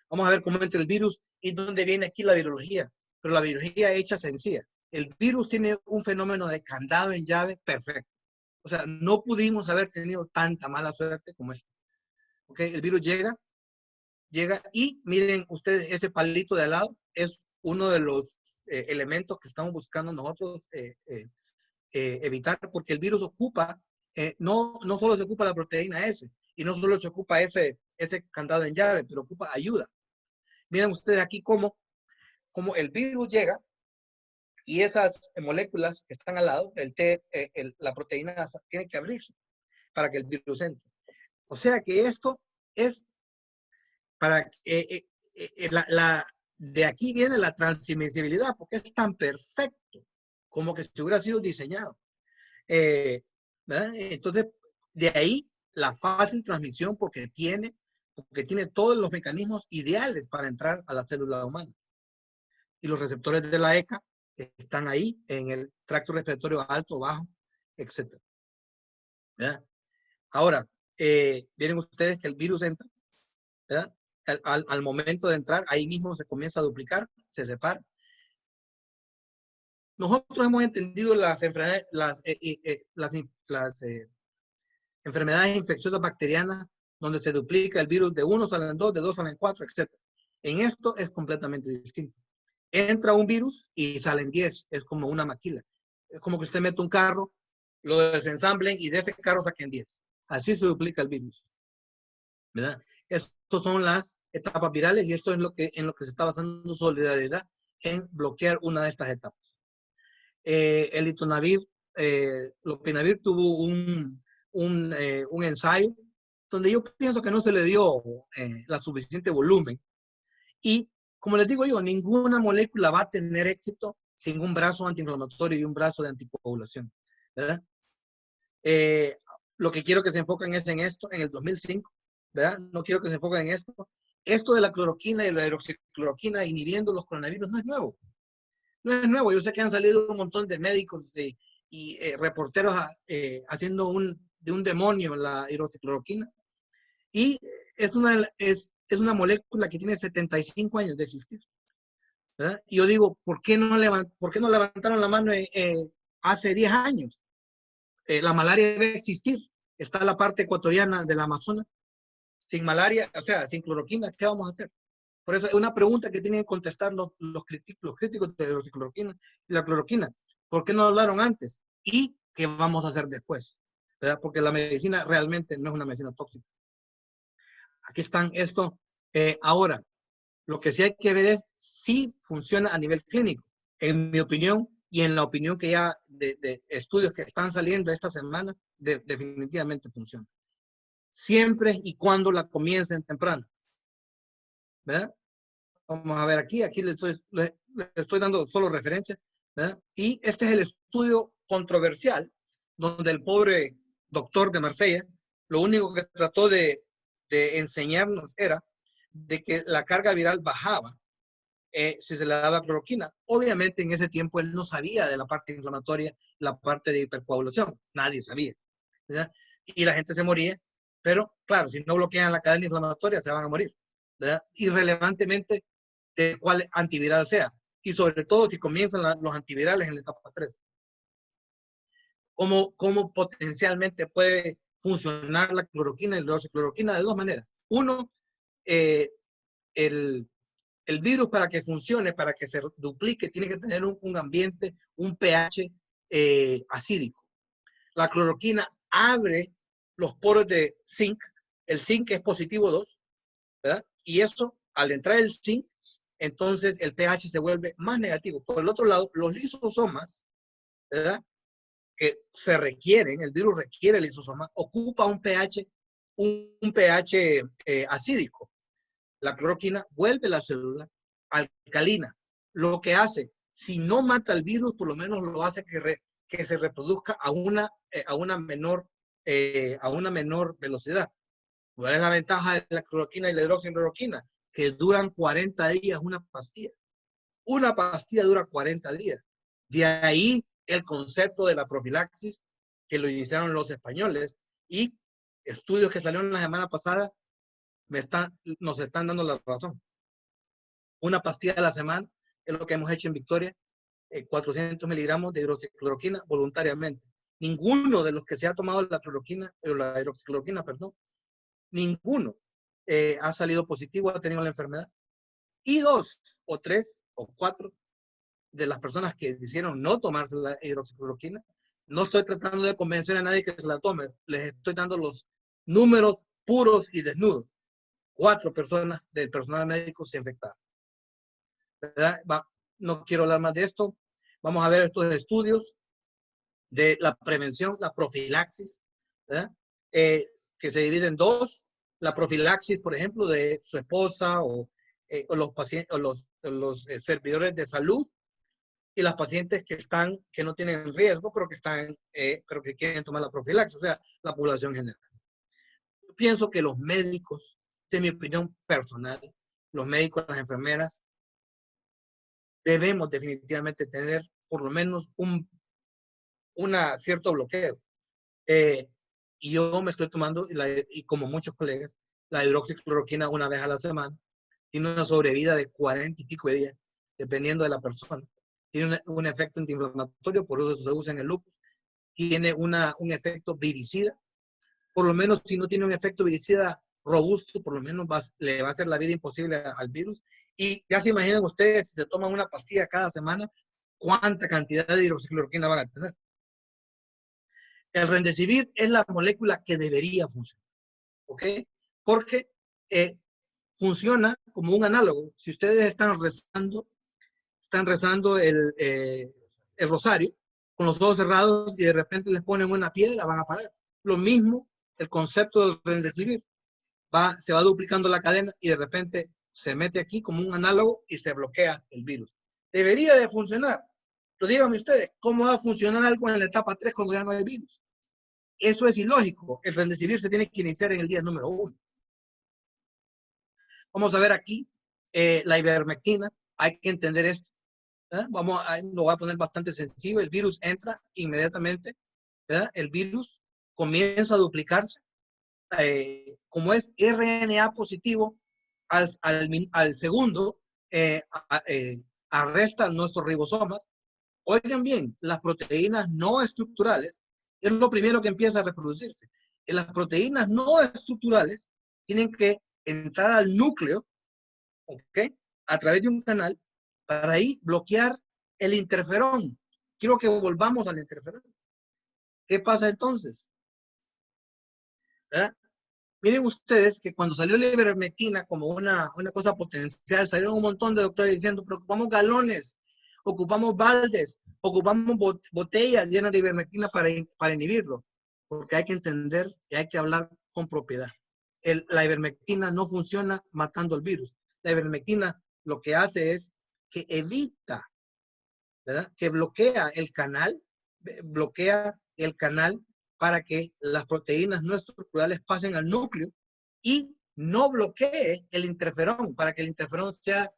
Vamos a ver cómo entra el virus y dónde viene aquí la virología, pero la virología hecha sencilla. El virus tiene un fenómeno de candado en llave perfecto. O sea, no pudimos haber tenido tanta mala suerte como esta. ¿Ok? El virus llega y miren ustedes, ese palito de al lado es uno de los elementos que estamos buscando nosotros evitar, porque el virus ocupa, no solo se ocupa la proteína S, y no solo se ocupa ese candado en llave, pero ocupa ayuda. Miren ustedes aquí cómo el virus llega y esas moléculas que están al lado, la proteína tiene que abrirse para que el virus entre. O sea que esto es para de aquí viene la transmisibilidad, porque es tan perfecto como que si hubiera sido diseñado. ¿Verdad? Entonces, de ahí la fácil transmisión, porque tiene todos los mecanismos ideales para entrar a la célula humana. Y los receptores de la ECA están ahí en el tracto respiratorio alto, bajo, etc. ¿Verdad? Ahora, miren ustedes que el virus entra, ¿verdad? Al momento de entrar, ahí mismo se comienza a duplicar, se separa. Nosotros hemos entendido las enfermedades infecciosas bacterianas donde se duplica el virus, de 1 salen 2, de 2 salen 4, etc. En esto es completamente distinto. Entra un virus y salen 10, es como una maquila. Es como que usted mete un carro, lo desensamblen y de ese carro saquen 10. Así se duplica el virus, ¿verdad? Estas son las etapas virales y esto es en lo que se está basando solidaridad, en bloquear una de estas etapas. El litonavir, lopinavir tuvo un ensayo donde yo pienso que no se le dio la suficiente volumen. Y como les digo yo, ninguna molécula va a tener éxito sin un brazo antiinflamatorio y un brazo de anticoagulación, ¿verdad? Lo que quiero que se enfoquen es en esto, en el 2005, ¿verdad? No quiero que se enfoquen en esto. Esto de la cloroquina y la hidroxicloroquina inhibiendo los coronavirus no es nuevo. No es nuevo. Yo sé que han salido un montón de médicos y reporteros haciendo de un demonio la hidroxicloroquina. Y es una molécula que tiene 75 años de existir, ¿verdad? Y yo digo, ¿por qué no levantaron la mano hace 10 años? La malaria debe existir. Está la parte ecuatoriana del Amazonas. Sin malaria, o sea, sin cloroquina, ¿qué vamos a hacer? Por eso es una pregunta que tienen que contestar los críticos de la hidroxicloroquina y la cloroquina. ¿Por qué no hablaron antes? ¿Y qué vamos a hacer después? ¿Verdad? Porque la medicina realmente no es una medicina tóxica. Aquí están esto. Ahora, lo que sí hay que ver es si funciona a nivel clínico. En mi opinión y en la opinión que ya de estudios que están saliendo esta semana, definitivamente funciona. Siempre y cuando la comiencen temprano, ¿verdad? Vamos a ver aquí le estoy dando solo referencia, ¿verdad? Y este es el estudio controversial donde el pobre doctor de Marsella lo único que trató de enseñarnos era de que la carga viral bajaba si se le daba cloroquina. Obviamente en ese tiempo él no sabía de la parte inflamatoria, la parte de hipercoagulación, nadie sabía, ¿verdad? Y la gente se moría, pero claro, si no bloquean la cadena inflamatoria se van a morir, ¿verdad? Irrelevantemente de cuál antiviral sea, y sobre todo si comienzan los antivirales en la etapa 3. ¿Cómo potencialmente puede funcionar la cloroquina y la hidroxicloroquina? De dos maneras. Uno, el virus, para que funcione, para que se duplique, tiene que tener un ambiente, un pH acídico. La cloroquina abre los poros de zinc. El zinc es positivo 2, ¿verdad? Y eso, al entrar el zinc, entonces el pH se vuelve más negativo. Por el otro lado, los lisosomas, ¿verdad?, que se requieren, el virus requiere el lisosoma, ocupa un pH acídico. La cloroquina vuelve la célula alcalina. Lo que hace, si no mata al virus, por lo menos lo hace que se reproduzca a una menor velocidad. ¿Cuál es la ventaja de la cloroquina y la hidroxicloroquina? Que duran 40 días una pastilla. Una pastilla dura 40 días. De ahí el concepto de la profilaxis que lo iniciaron los españoles, y estudios que salieron la semana pasada nos están dando la razón. Una pastilla a la semana es lo que hemos hecho en Victoria, 400 miligramos de hidroxicloroquina voluntariamente. ninguno de los que se ha tomado la hidroxicloroquina, perdón, ninguno ha salido positivo, ha tenido la enfermedad. Y 2 o 3 o 4 de las personas que decidieron no tomarse la hidroxicloroquina, no estoy tratando de convencer a nadie que se la tome, les estoy dando los números puros y desnudos. 4 personas del personal médico se infectaron. ¿Verdad? No quiero hablar más de esto. Vamos a ver estos estudios de la prevención, la profilaxis, ¿verdad? Que se divide en 2. La profilaxis, por ejemplo, de su esposa o los pacientes o los servidores de salud, y las pacientes que no tienen riesgo, pero que quieren tomar la profilaxis, o sea, la población general. Yo pienso que los médicos, de mi opinión personal, los médicos, las enfermeras, debemos definitivamente tener por lo menos un cierto bloqueo. Y yo me estoy tomando, y como muchos colegas, la hidroxicloroquina una vez a la semana. Tiene una sobrevida de 40 y pico de días, dependiendo de la persona. Tiene un efecto antiinflamatorio, por eso se usa en el lupus. Tiene un efecto viricida. Por lo menos, si no tiene un efecto viricida robusto, por lo menos le va a hacer la vida imposible al virus. Y ya se imaginan ustedes, si se toman una pastilla cada semana, cuánta cantidad de hidroxicloroquina van a tener. El Remdesivir es la molécula que debería funcionar, ¿ok? Porque funciona como un análogo. Si ustedes están rezando el rosario con los ojos cerrados y de repente les ponen una piedra, van a parar. Lo mismo el concepto del Remdesivir. Se va duplicando la cadena y de repente se mete aquí como un análogo y se bloquea el virus. Debería de funcionar. Pero díganme ustedes, ¿cómo va a funcionar algo en la etapa 3 cuando ya no hay virus? Eso es ilógico. El Remdesivir se tiene que iniciar en el día número 1. Vamos a ver aquí la ivermectina. Hay que entender esto. Lo voy a poner bastante sencillo. El virus entra inmediatamente, ¿verdad? El virus comienza a duplicarse. Como es RNA positivo, al segundo arresta nuestros ribosomas. Oigan bien, las proteínas no estructurales es lo primero que empieza a reproducirse. Las proteínas no estructurales tienen que entrar al núcleo, ¿ok? A través de un canal para ahí bloquear el interferón. Quiero que volvamos al interferón. ¿Qué pasa entonces? ¿Verdad? Miren ustedes que cuando salió la ivermectina como una cosa potencial, salieron un montón de doctores diciendo, pero ocupamos galones, ocupamos baldes, ocupamos botellas llenas de ivermectina para inhibirlo. Porque hay que entender y hay que hablar con propiedad. La ivermectina no funciona matando el virus. La ivermectina lo que hace es que evita, ¿verdad? Que bloquea el canal para que las proteínas no estructurales pasen al núcleo y no bloquee el interferón, para que el interferón sea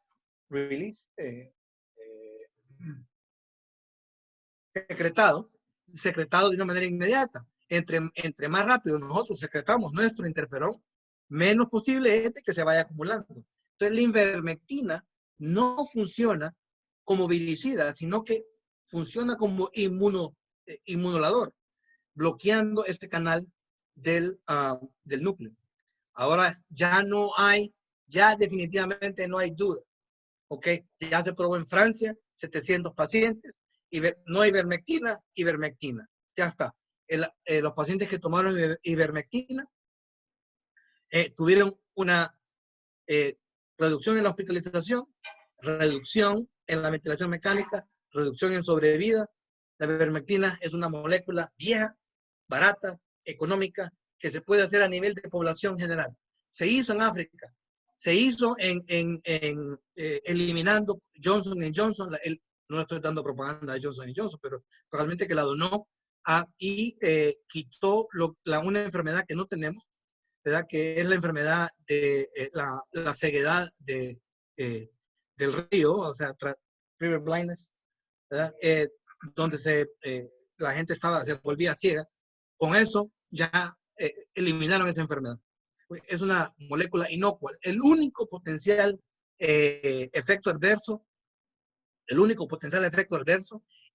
secretado de una manera inmediata. Entre más rápido nosotros secretamos nuestro interferón, menos posible es que se vaya acumulando. Entonces la ivermectina no funciona como viricida, sino que funciona como inmunolador, bloqueando este canal del núcleo. Ahora ya definitivamente no hay duda. ¿Ok? Ya se probó en Francia, 700 pacientes, no ivermectina, ya está. Los pacientes que tomaron ivermectina tuvieron una reducción en la hospitalización, reducción en la ventilación mecánica, reducción en sobrevida. La ivermectina es una molécula vieja, barata, económica, que se puede hacer a nivel de población general. Se hizo en África, se hizo eliminando Johnson & Johnson. No estoy dando propaganda de Johnson & Johnson, pero realmente que la donó y quitó una enfermedad que no tenemos, ¿verdad? Que es la enfermedad de la ceguedad del río, o sea, river blindness, ¿verdad? Donde la gente se volvía ciega. Con eso ya eliminaron esa enfermedad. Es una molécula inocua. El único potencial efecto adverso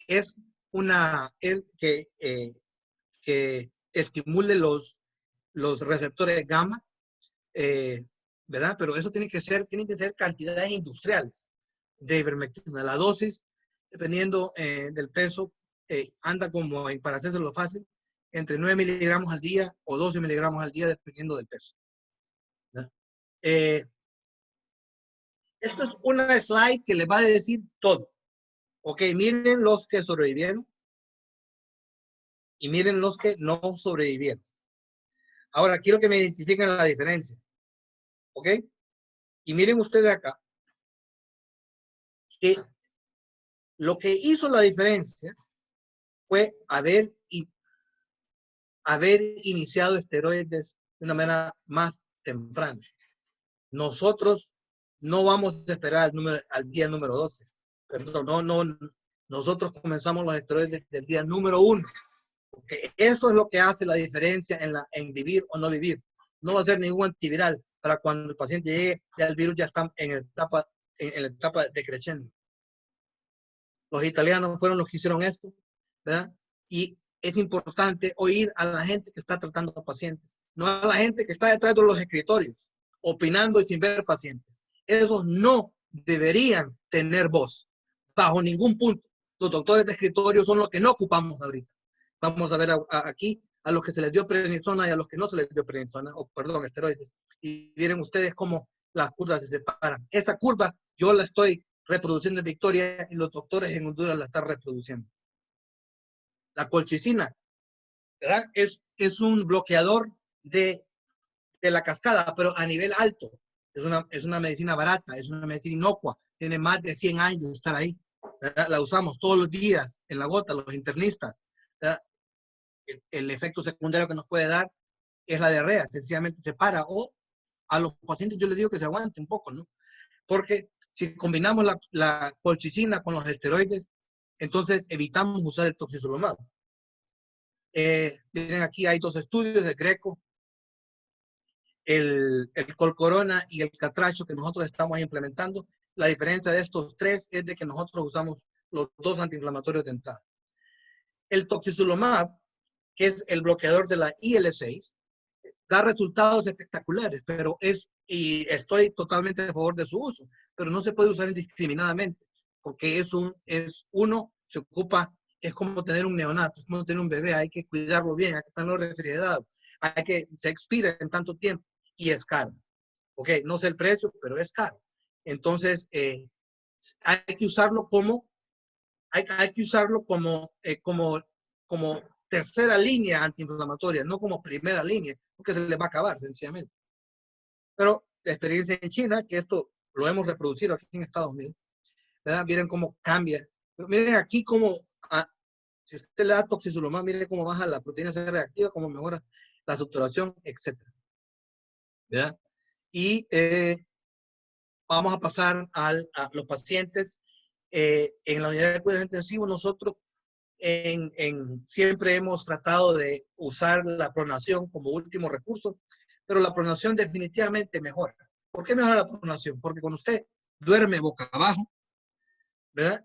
es que que estimule los receptores gamma, ¿verdad? Pero eso tienen que ser cantidades industriales de ivermectina. La dosis, dependiendo del peso, anda como, para hacérselo fácil, entre 9 miligramos al día o 12 miligramos al día, dependiendo del peso. Esto es una slide que les va a decir todo. Ok, miren los que sobrevivieron y miren los que no sobrevivieron. Ahora, quiero que me identifiquen la diferencia. Ok, y miren ustedes acá, que lo que hizo la diferencia fue haber iniciado esteroides de una manera más temprana. Nosotros no vamos a esperar al día número 12. Perdón, nosotros comenzamos los esteroides del día número 1. Porque eso es lo que hace la diferencia en vivir o no vivir. No va a ser ningún antiviral para cuando el paciente llegue, ya el virus ya está en la etapa decreciendo. Los italianos fueron los que hicieron esto, ¿verdad? Y es importante oír a la gente que está tratando a pacientes, no a la gente que está detrás de los escritorios, opinando y sin ver pacientes. Esos no deberían tener voz, bajo ningún punto. Los doctores de escritorio son los que no ocupamos ahorita. Vamos a ver aquí a los que se les dio prednisona y a los que no se les dio prednisona, esteroides. Y miren ustedes cómo las curvas se separan. Esa curva yo la estoy reproduciendo en Victoria y los doctores en Honduras la están reproduciendo. La colchicina, ¿verdad? Es un bloqueador de la cascada, pero a nivel alto. Es una medicina barata, es una medicina inocua, tiene más de 100 años de estar ahí, ¿verdad? La usamos todos los días en la gota, los internistas, ¿verdad? El efecto secundario que nos puede dar es la diarrea, sencillamente se para, o a los pacientes yo les digo que se aguante un poco, ¿no? Porque si combinamos la colchicina con los esteroides, entonces evitamos usar el toxizolomab. Miren, aquí hay 2 estudios de Greco, el Colcorona y el Catracho que nosotros estamos implementando. La diferencia de estos 3 es de que nosotros usamos los 2 antiinflamatorios de entrada. El toxizolomab, que es el bloqueador de la IL-6, da resultados espectaculares, pero y estoy totalmente a favor de su uso, pero no se puede usar indiscriminadamente, porque se ocupa, es como tener un neonato, es como tener un bebé, hay que cuidarlo bien, hay que tenerlo refrigerado, se expira en tanto tiempo y es caro. Ok, no sé el precio, pero es caro. Entonces, hay que usarlo como tercera línea antiinflamatoria, no como primera línea, porque se les va a acabar sencillamente. Pero la experiencia en China, que esto lo hemos reproducido aquí en Estados Unidos, ¿verdad? Miren cómo cambia. Pero miren aquí cómo, si usted le da toxizolomab, miren cómo baja la proteína C reactiva, cómo mejora la saturación, etc. ¿Verdad? Y vamos a pasar a los pacientes. En la unidad de cuidados intensivos, nosotros siempre hemos tratado de usar la pronación como último recurso, pero la pronación definitivamente mejora. ¿Por qué mejora la pronación? Porque cuando usted duerme boca abajo, ¿verdad?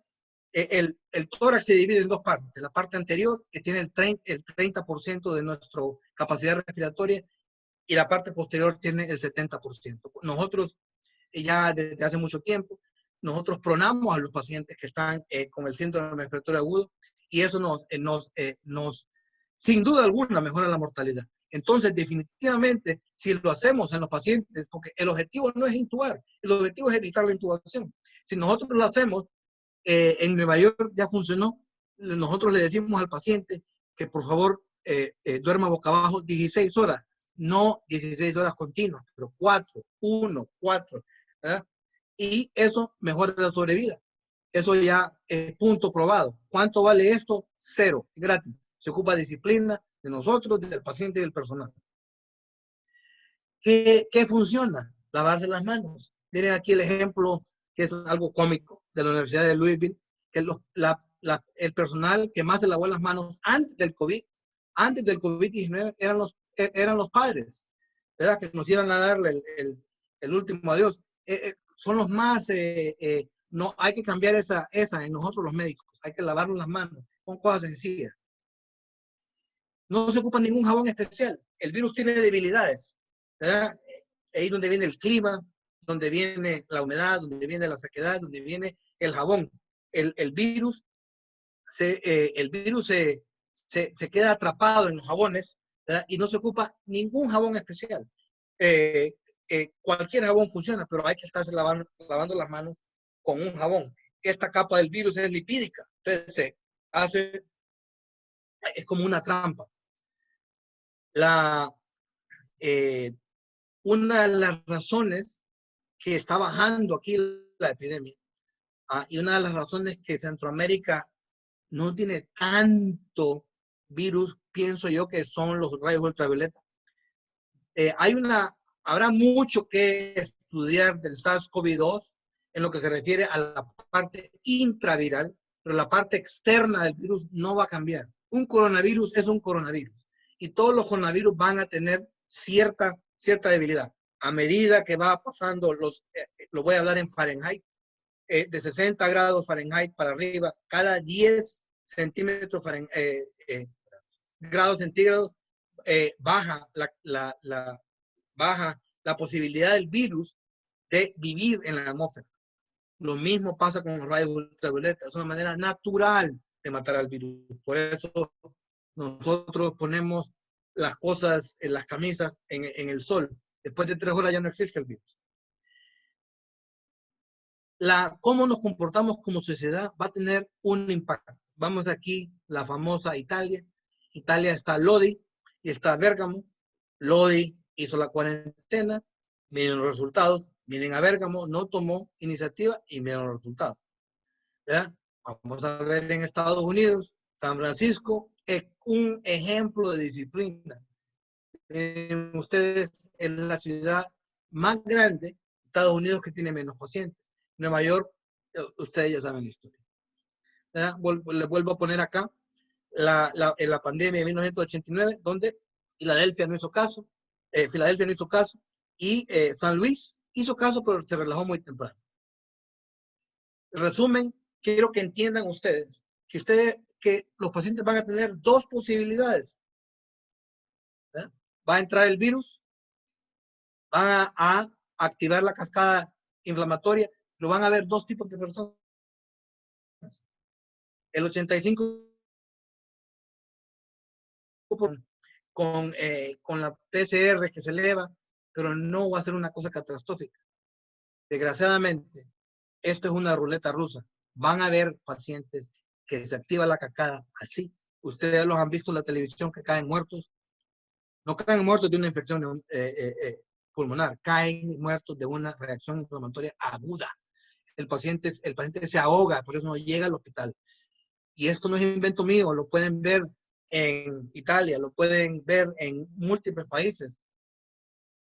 El tórax se divide en 2 partes. La parte anterior, que tiene el 30% de nuestra capacidad respiratoria, y la parte posterior tiene el 70%. Nosotros, ya desde hace mucho tiempo, nosotros pronamos a los pacientes que están con el síndrome respiratorio agudo, y eso sin duda alguna, mejora la mortalidad. Entonces, definitivamente, si lo hacemos en los pacientes, porque el objetivo no es intubar, el objetivo es evitar la intubación. Si nosotros lo hacemos, en Nueva York ya funcionó, nosotros le decimos al paciente que por favor duerma boca abajo 16 horas, no 16 horas continuas, pero 4, 1, 4, ¿verdad? Y eso mejora la sobrevida. Eso ya es punto probado. ¿Cuánto vale esto? 0, gratis. Se ocupa disciplina de nosotros, del paciente y del personal. ¿Qué funciona? Lavarse las manos. Miren aquí el ejemplo, que es algo cómico, de la Universidad de Louisville, que el personal que más se lavó las manos antes del COVID-19 eran los padres, ¿verdad? Que nos iban a darle el último adiós. Son los más, no, hay que cambiar esa en nosotros los médicos. Hay que lavarnos las manos con cosas sencillas. No se ocupa ningún jabón especial. El virus tiene debilidades, ¿verdad? Ahí donde viene el clima, donde viene la humedad, donde viene la sequedad, donde viene el jabón. El virus se queda atrapado en los jabones, ¿verdad? Y no se ocupa ningún jabón especial. Cualquier jabón funciona, pero hay que estarse lavando las manos con un jabón. Esta capa del virus es lipídica, entonces es como una trampa. Una de las razones que está bajando aquí la epidemia, y una de las razones que Centroamérica no tiene tanto virus, pienso yo, que son los rayos ultravioleta. Habrá mucho que estudiar del SARS-CoV-2 en lo que se refiere a la parte intraviral, pero la parte externa del virus no va a cambiar. Un coronavirus es un coronavirus y todos los coronavirus van a tener cierta debilidad. A medida que va pasando, lo voy a hablar en Fahrenheit, de 60 grados Fahrenheit para arriba, cada 10 centímetros grados centígrados, baja la posibilidad del virus de vivir en la atmósfera. Lo mismo pasa con los rayos ultravioleta. Es una manera natural de matar al virus. Por eso nosotros ponemos las cosas en las camisas en el sol. Después de 3 horas ya no existe el virus. Cómo nos comportamos como sociedad va a tener un impacto. Vamos aquí, la famosa Italia. Italia está Lodi y está Bérgamo. Lodi hizo la cuarentena, miren los resultados, miren a Bérgamo, no tomó iniciativa y miren los resultados. ¿Verdad? Vamos a ver en Estados Unidos, San Francisco es un ejemplo de disciplina. Ustedes, en la ciudad más grande de Estados Unidos que tiene menos pacientes. Nueva York, ustedes ya saben la historia. Les vuelvo a poner acá en la pandemia de 1989, donde Filadelfia no hizo caso, y San Luis hizo caso, pero se relajó muy temprano. En resumen, quiero que entiendan ustedes que los pacientes van a tener 2 posibilidades. Va a entrar el virus, van a activar la cascada inflamatoria, pero van a haber 2 tipos de personas. El 85% con la PCR que se eleva, pero no va a ser una cosa catastrófica. Desgraciadamente, esto es una ruleta rusa. Van a haber pacientes que se activa la cascada así. Ustedes los han visto en la televisión que caen muertos. No caen muertos de una infección pulmonar, caen muertos de una reacción inflamatoria aguda. El paciente se ahoga, por eso no llega al hospital. Y esto no es invento mío, lo pueden ver en Italia, lo pueden ver en múltiples países.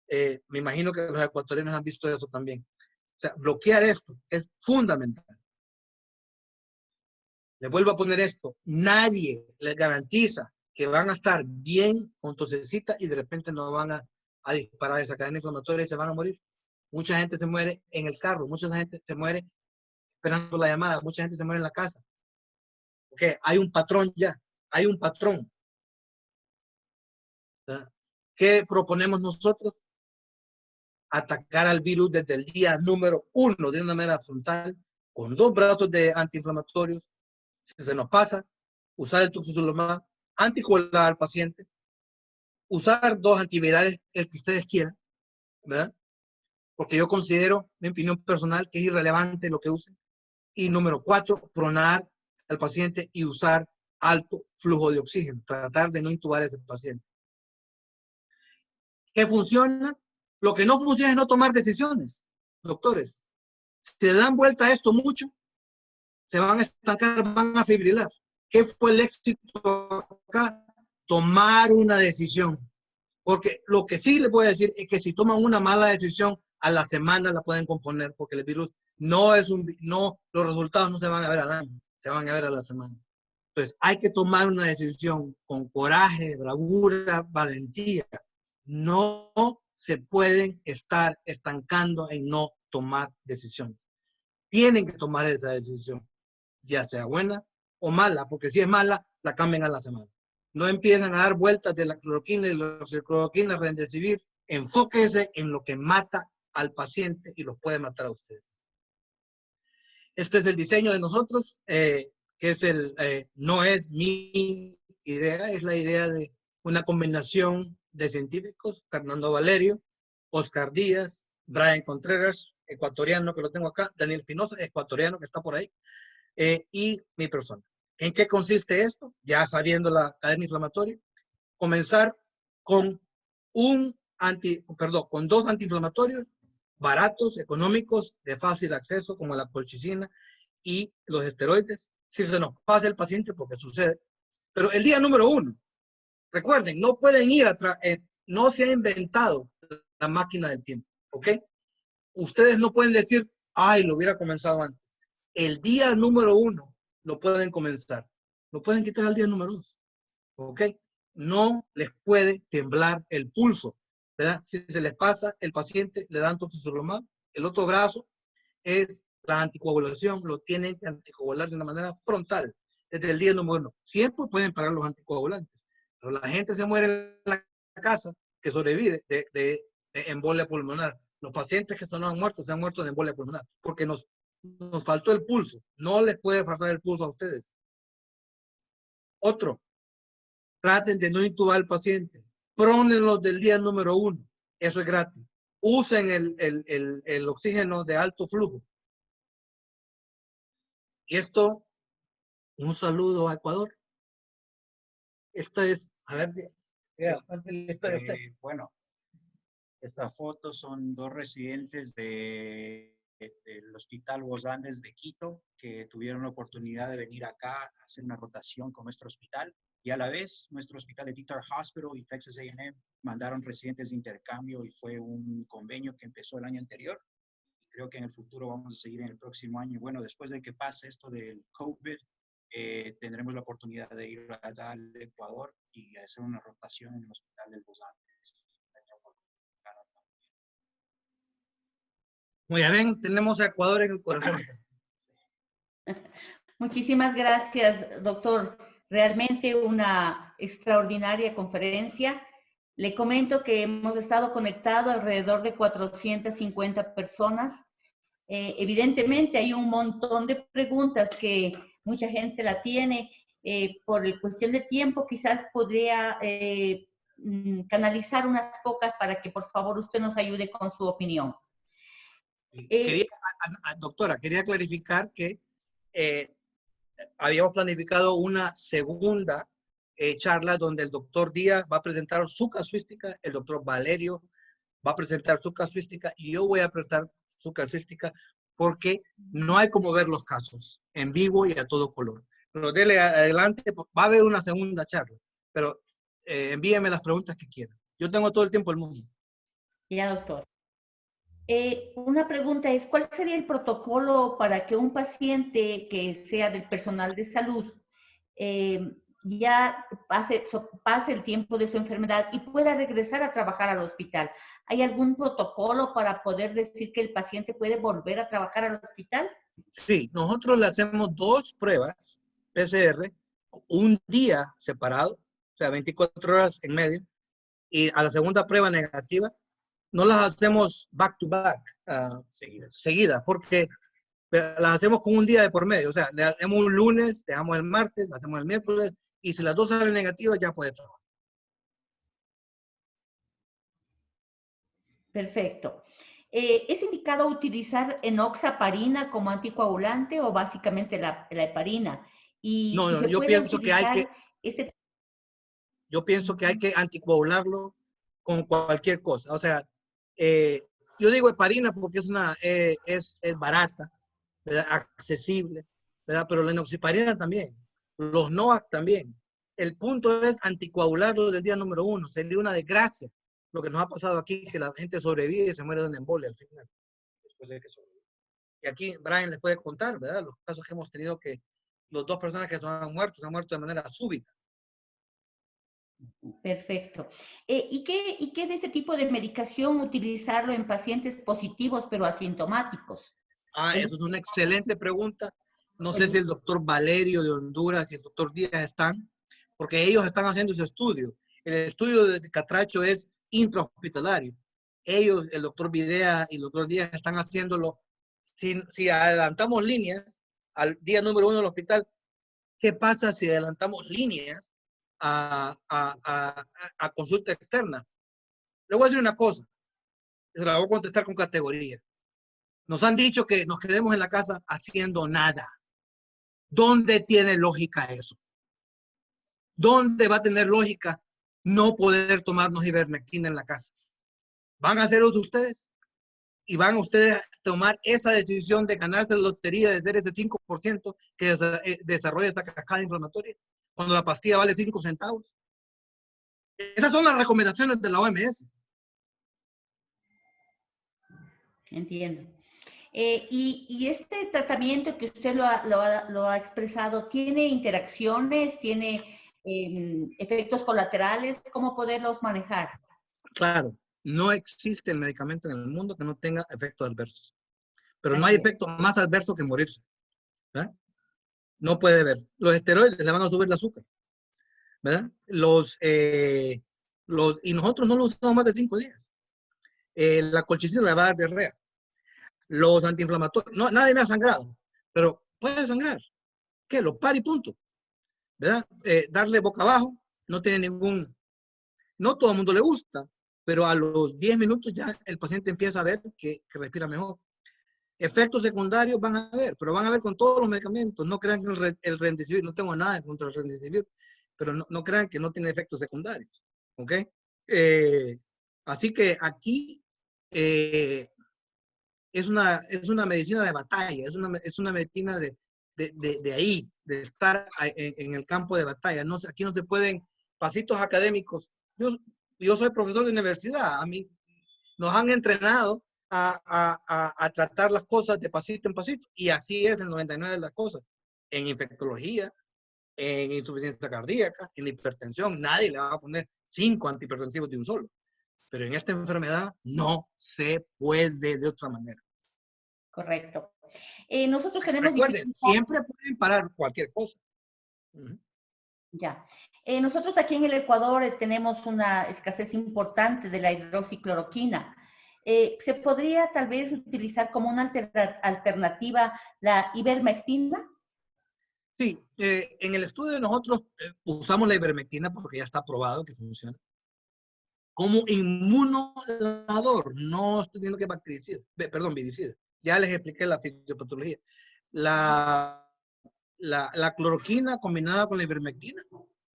Me imagino que los ecuatorianos han visto eso también. O sea, bloquear esto es fundamental. Les vuelvo a poner esto. Nadie les garantiza que van a estar bien con tosecita y de repente no van a disparar esa cadena inflamatoria y se van a morir. Mucha gente se muere en el carro, mucha gente se muere esperando la llamada, mucha gente se muere en la casa. Porque hay un patrón ya, hay un patrón. ¿Qué proponemos nosotros? Atacar al virus desde el día número 1 de una manera frontal, con 2 brazos de antiinflamatorios. Si se nos pasa, usar el tocilizumab, anticoagular al paciente, usar 2 antivirales, el que ustedes quieran, ¿verdad? Porque yo considero, mi opinión personal, que es irrelevante lo que usen. Y número 4, pronar al paciente y usar alto flujo de oxígeno, tratar de no intubar a ese paciente. ¿Qué funciona? Lo que no funciona es no tomar decisiones, doctores. Si le dan vuelta a esto mucho, se van a estancar, van a fibrilar. ¿Qué fue el éxito acá? Tomar una decisión. Porque lo que sí les voy a decir es que si toman una mala decisión, a la semana la pueden componer, porque el virus los resultados no se van a ver al año, se van a ver a la semana. Entonces, hay que tomar una decisión con coraje, bravura, valentía. No se pueden estar estancando en no tomar decisiones. Tienen que tomar esa decisión, ya sea buena o mala, porque si es mala, la cambian a la semana. No empiezan a dar vueltas de la cloroquina y la cloroquina, remdesivir. Enfóquese en lo que mata al paciente y los puede matar a ustedes. Este es el diseño de nosotros, que es no es mi idea, es la idea de una combinación de científicos, Fernando Valerio, Oscar Díaz, Brian Contreras, ecuatoriano que lo tengo acá, Daniel Espinosa, ecuatoriano que está por ahí, y mi persona. ¿En qué consiste esto? Ya sabiendo la cadena inflamatoria, comenzar con con 2 antiinflamatorios baratos, económicos, de fácil acceso, como la colchicina y los esteroides, si se nos pasa el paciente, porque sucede. Pero el día número 1, recuerden, no pueden ir atrás, no se ha inventado la máquina del tiempo, ¿ok? Ustedes no pueden decir, ay, lo hubiera comenzado antes. El día número 1 lo pueden comenzar. Lo pueden quitar al día número 2, ¿ok? No les puede temblar el pulso, ¿verdad? Si se les pasa, el paciente le dan toxicilumab. El otro brazo es la anticoagulación, lo tienen que anticoagular de una manera frontal desde el día número 1. Siempre pueden parar los anticoagulantes, pero la gente se muere en la casa que sobrevive de embolia pulmonar. Los pacientes que no han muerto se han muerto de embolia pulmonar porque nos faltó el pulso. No les puede faltar el pulso a ustedes. Otro, traten de no intubar al paciente. Prónenlos del día número 1. Eso es gratis. Usen el oxígeno de alto flujo. Y esto, un saludo a Ecuador. Esto es, a ver, Bueno, esta foto son 2 residentes del Hospital Los Andes de Quito que tuvieron la oportunidad de venir acá a hacer una rotación con nuestro hospital. Y a la vez, nuestro hospital de Dieter Hospital y Texas A&M mandaron residentes de intercambio y fue un convenio que empezó el año anterior. Creo que en el futuro vamos a seguir en el próximo año. Bueno, después de que pase esto del COVID, tendremos la oportunidad de ir al Ecuador y hacer una rotación en el Hospital del Los Andes. Como ya ven, tenemos a Ecuador en el corazón. Muchísimas gracias, doctor. Realmente una extraordinaria conferencia. Le comento que hemos estado conectados alrededor de 450 personas. Evidentemente hay un montón de preguntas que mucha gente la tiene. Por cuestión de tiempo, quizás podría canalizar unas pocas para que por favor usted nos ayude con su opinión. Doctora, quería clarificar que habíamos planificado una segunda charla donde el doctor Díaz va a presentar su casuística, el doctor Valerio va a presentar su casuística y yo voy a presentar su casuística porque no hay como ver los casos en vivo y a todo color. Pero dele adelante, va a haber una segunda charla, pero envíeme las preguntas que quieran. Yo tengo todo el tiempo del mundo. Ya, doctor. Una pregunta es, ¿cuál sería el protocolo para que un paciente que sea del personal de salud ya pase el tiempo de su enfermedad y pueda regresar a trabajar al hospital? ¿Hay algún protocolo para poder decir que el paciente puede volver a trabajar al hospital? Sí, nosotros le hacemos 2 pruebas PCR, un día separado, o sea, 24 horas en medio, y a la segunda prueba negativa, no las hacemos back to back, seguidas, porque las hacemos con un día de por medio. O sea, le hacemos un lunes, dejamos el martes, le hacemos el miércoles, y si las 2 salen negativas, ya puede trabajar. Perfecto. ¿Es indicado utilizar enoxaparina como anticoagulante o básicamente la heparina? No, yo pienso que hay que... Yo pienso que hay que anticoagularlo con cualquier cosa. O sea, yo digo heparina porque es barata, ¿verdad? Accesible, ¿verdad? Pero la enoxaparina también, los NOAC también. El punto es anticoagularlo del día número 1. Sería una desgracia lo que nos ha pasado aquí, que la gente sobrevive y se muere de una embolia al final. Después de que sobrevive. Y aquí Brian les puede contar, ¿verdad? Los casos que hemos tenido que los 2 personas que se han muerto de manera súbita. Perfecto. ¿Y qué de este tipo de medicación utilizarlo en pacientes positivos pero asintomáticos? Eso es una excelente pregunta. No sé si el doctor Valerio de Honduras y el doctor Díaz están, porque ellos están haciendo ese estudio. El estudio de Catracho es intrahospitalario. Ellos, el doctor Videa y el doctor Díaz, están haciéndolo. Si adelantamos líneas al día número 1 del hospital, ¿qué pasa si adelantamos líneas a consulta externa? Le voy a decir una cosa, se la voy a contestar con categoría. Nos han dicho que nos quedemos en la casa haciendo nada. ¿Dónde tiene lógica eso? ¿Dónde va a tener lógica no poder tomarnos ivermectina en la casa? ¿Van a hacer uso ustedes? ¿Y van ustedes a tomar esa decisión de ganarse la lotería de ser ese 5% que desarrolla esta cascada inflamatoria cuando la pastilla vale 5 centavos? Esas son las recomendaciones de la OMS. Entiendo. Y este tratamiento que usted lo ha expresado, ¿tiene interacciones? ¿Tiene efectos colaterales? ¿Cómo poderlos manejar? Claro, no existe el medicamento en el mundo que no tenga efectos adversos. Pero no hay efecto más adverso que morirse. ¿Verdad? No puede haber. Los esteroides le van a subir el azúcar. ¿Verdad? Y nosotros no lo usamos más de 5 días. La colchicina le va a dar diarrea. Los antiinflamatorios, no, nadie me ha sangrado, pero puede sangrar. ¿Qué? Lo para y punto. ¿Verdad? Darle boca abajo no tiene no todo el mundo le gusta, pero a los 10 minutos ya el paciente empieza a ver que respira mejor. Efectos secundarios van a ver, pero van a ver con todos los medicamentos. No crean que el Remdesivir, no tengo nada contra el Remdesivir, pero no crean que no tiene efectos secundarios. ¿Ok? Así que aquí es una medicina de batalla, es una medicina de ahí, de estar en el campo de batalla. No, aquí no se pueden pasitos académicos. Yo soy profesor de universidad, a mí nos han entrenado a tratar las cosas de pasito en pasito, y así es el 99% de las cosas. En infectología, en insuficiencia cardíaca, en hipertensión, nadie le va a poner 5 antihipertensivos de un solo. Pero en esta enfermedad no se puede de otra manera. Correcto. Nosotros tenemos... Recuerden, siempre pueden parar cualquier cosa. Ya. Nosotros aquí en el Ecuador tenemos una escasez importante de la hidroxicloroquina. ¿Se podría tal vez utilizar como una alternativa la ivermectina? Sí, en el estudio nosotros usamos la ivermectina porque ya está probado que funciona. Como inmunomodulador, no estoy diciendo que bactericida, perdón, viricida. Ya les expliqué la fisiopatología. La cloroquina combinada con la ivermectina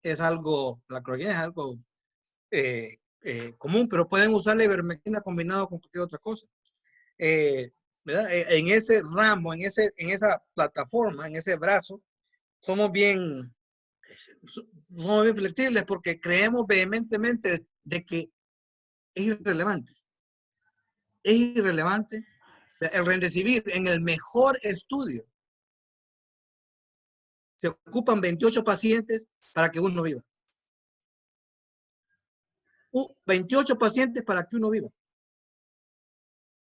la cloroquina es algo común, pero pueden usar la ivermectina combinada con cualquier otra cosa. ¿Verdad? En ese ramo, en esa plataforma, en ese brazo, somos bien flexibles porque creemos vehementemente de que es irrelevante. Es irrelevante. El Remdesivir, en el mejor estudio, se ocupan 28 pacientes para que uno viva. 28 pacientes para que uno viva.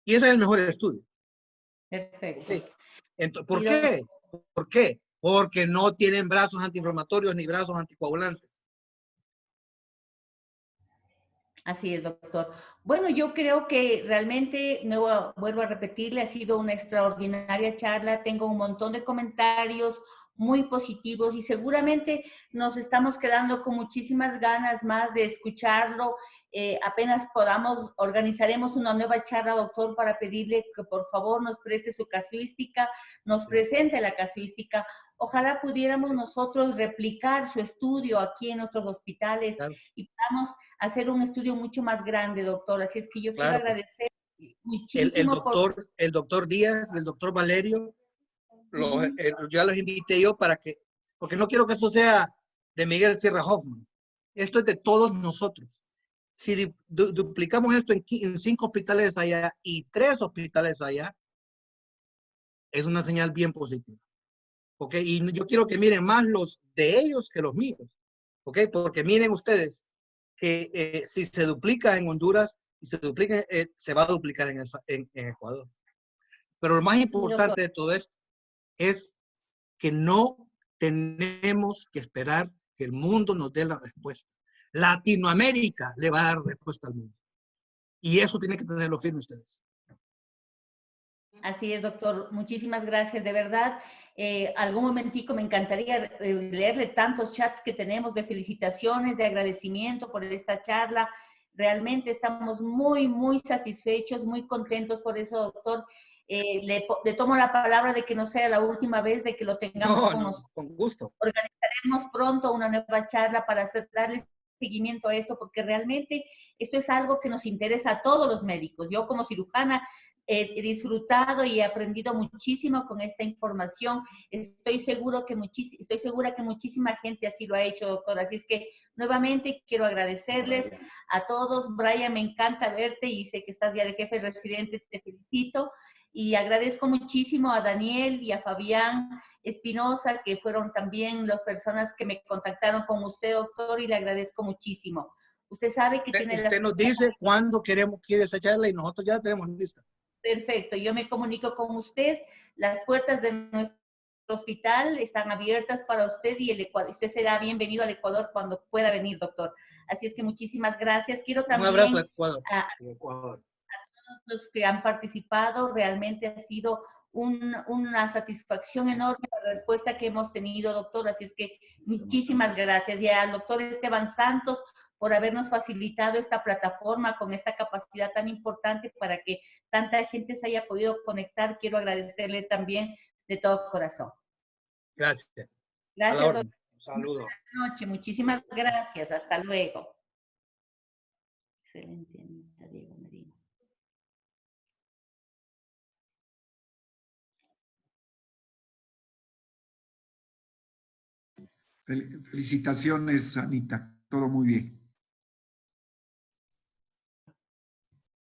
Y ese es el mejor estudio. Perfecto. ¿Okay? Entonces, ¿por qué? ¿Por qué? Porque no tienen brazos antiinflamatorios ni brazos anticoagulantes. Así es, doctor. Bueno, yo creo que realmente, vuelvo a repetirle, ha sido una extraordinaria charla. Tengo un montón de comentarios muy positivos y seguramente nos estamos quedando con muchísimas ganas más de escucharlo. Apenas podamos, organizaremos una nueva charla, doctor, para pedirle que por favor nos preste su casuística, nos presente la casuística. Ojalá pudiéramos nosotros replicar su estudio aquí en nuestros hospitales, claro, y podamos hacer un estudio mucho más grande, doctor. Así es que yo quiero agradecer muchísimo. El doctor Díaz, el doctor Valerio, ya los invité yo porque no quiero que eso sea de Miguel Sierra Hoffman. Esto es de todos nosotros. Si duplicamos esto en 5 hospitales allá y 3 hospitales allá, es una señal bien positiva. ¿Ok? Y yo quiero que miren más los de ellos que los míos. ¿Ok? Porque miren ustedes que si se duplica en Honduras y se duplica, se va a duplicar en Ecuador. Pero lo más importante de todo esto es que no tenemos que esperar que el mundo nos dé la respuesta. Latinoamérica le va a dar respuesta al mundo. Y eso tiene que tenerlo firme ustedes. Así es, doctor. Muchísimas gracias. De verdad, algún momentico me encantaría leerle tantos chats que tenemos de felicitaciones, de agradecimiento por esta charla. Realmente estamos muy, muy satisfechos, muy contentos por eso, doctor. Le tomo la palabra de que no sea la última vez de que lo tengamos con nosotros. Con gusto. Organizaremos pronto una nueva charla para darle seguimiento a esto, porque realmente esto es algo que nos interesa a todos los médicos. Yo como cirujana he disfrutado y he aprendido muchísimo con esta información. Estoy segura que muchísima gente así lo ha hecho, doctor. Así es que nuevamente quiero agradecerles a todos. Brian, me encanta verte y sé que estás ya de jefe residente, te felicito. Y agradezco muchísimo a Daniel y a Fabián Espinosa, que fueron también las personas que me contactaron con usted, doctor, y le agradezco muchísimo. Usted sabe que tiene... Usted nos dice cuándo quiere esa charla y nosotros ya la tenemos lista. Perfecto, yo me comunico con usted. Las puertas de nuestro hospital están abiertas para usted y el Ecuador. Usted será bienvenido al Ecuador cuando pueda venir, doctor. Así es que muchísimas gracias. Quiero también... Un abrazo a Ecuador. A todos los que han participado, realmente ha sido una satisfacción enorme la respuesta que hemos tenido, doctor. Así es que muchísimas gracias. Y al doctor Esteban Santos por habernos facilitado esta plataforma con esta capacidad tan importante para que tanta gente se haya podido conectar. Quiero agradecerle también de todo corazón. Gracias. Gracias, doctor. Un saludo. Buenas noches. Muchísimas gracias. Hasta luego. Excelente, Anita Diego Medina. Felicitaciones, Anita. Todo muy bien.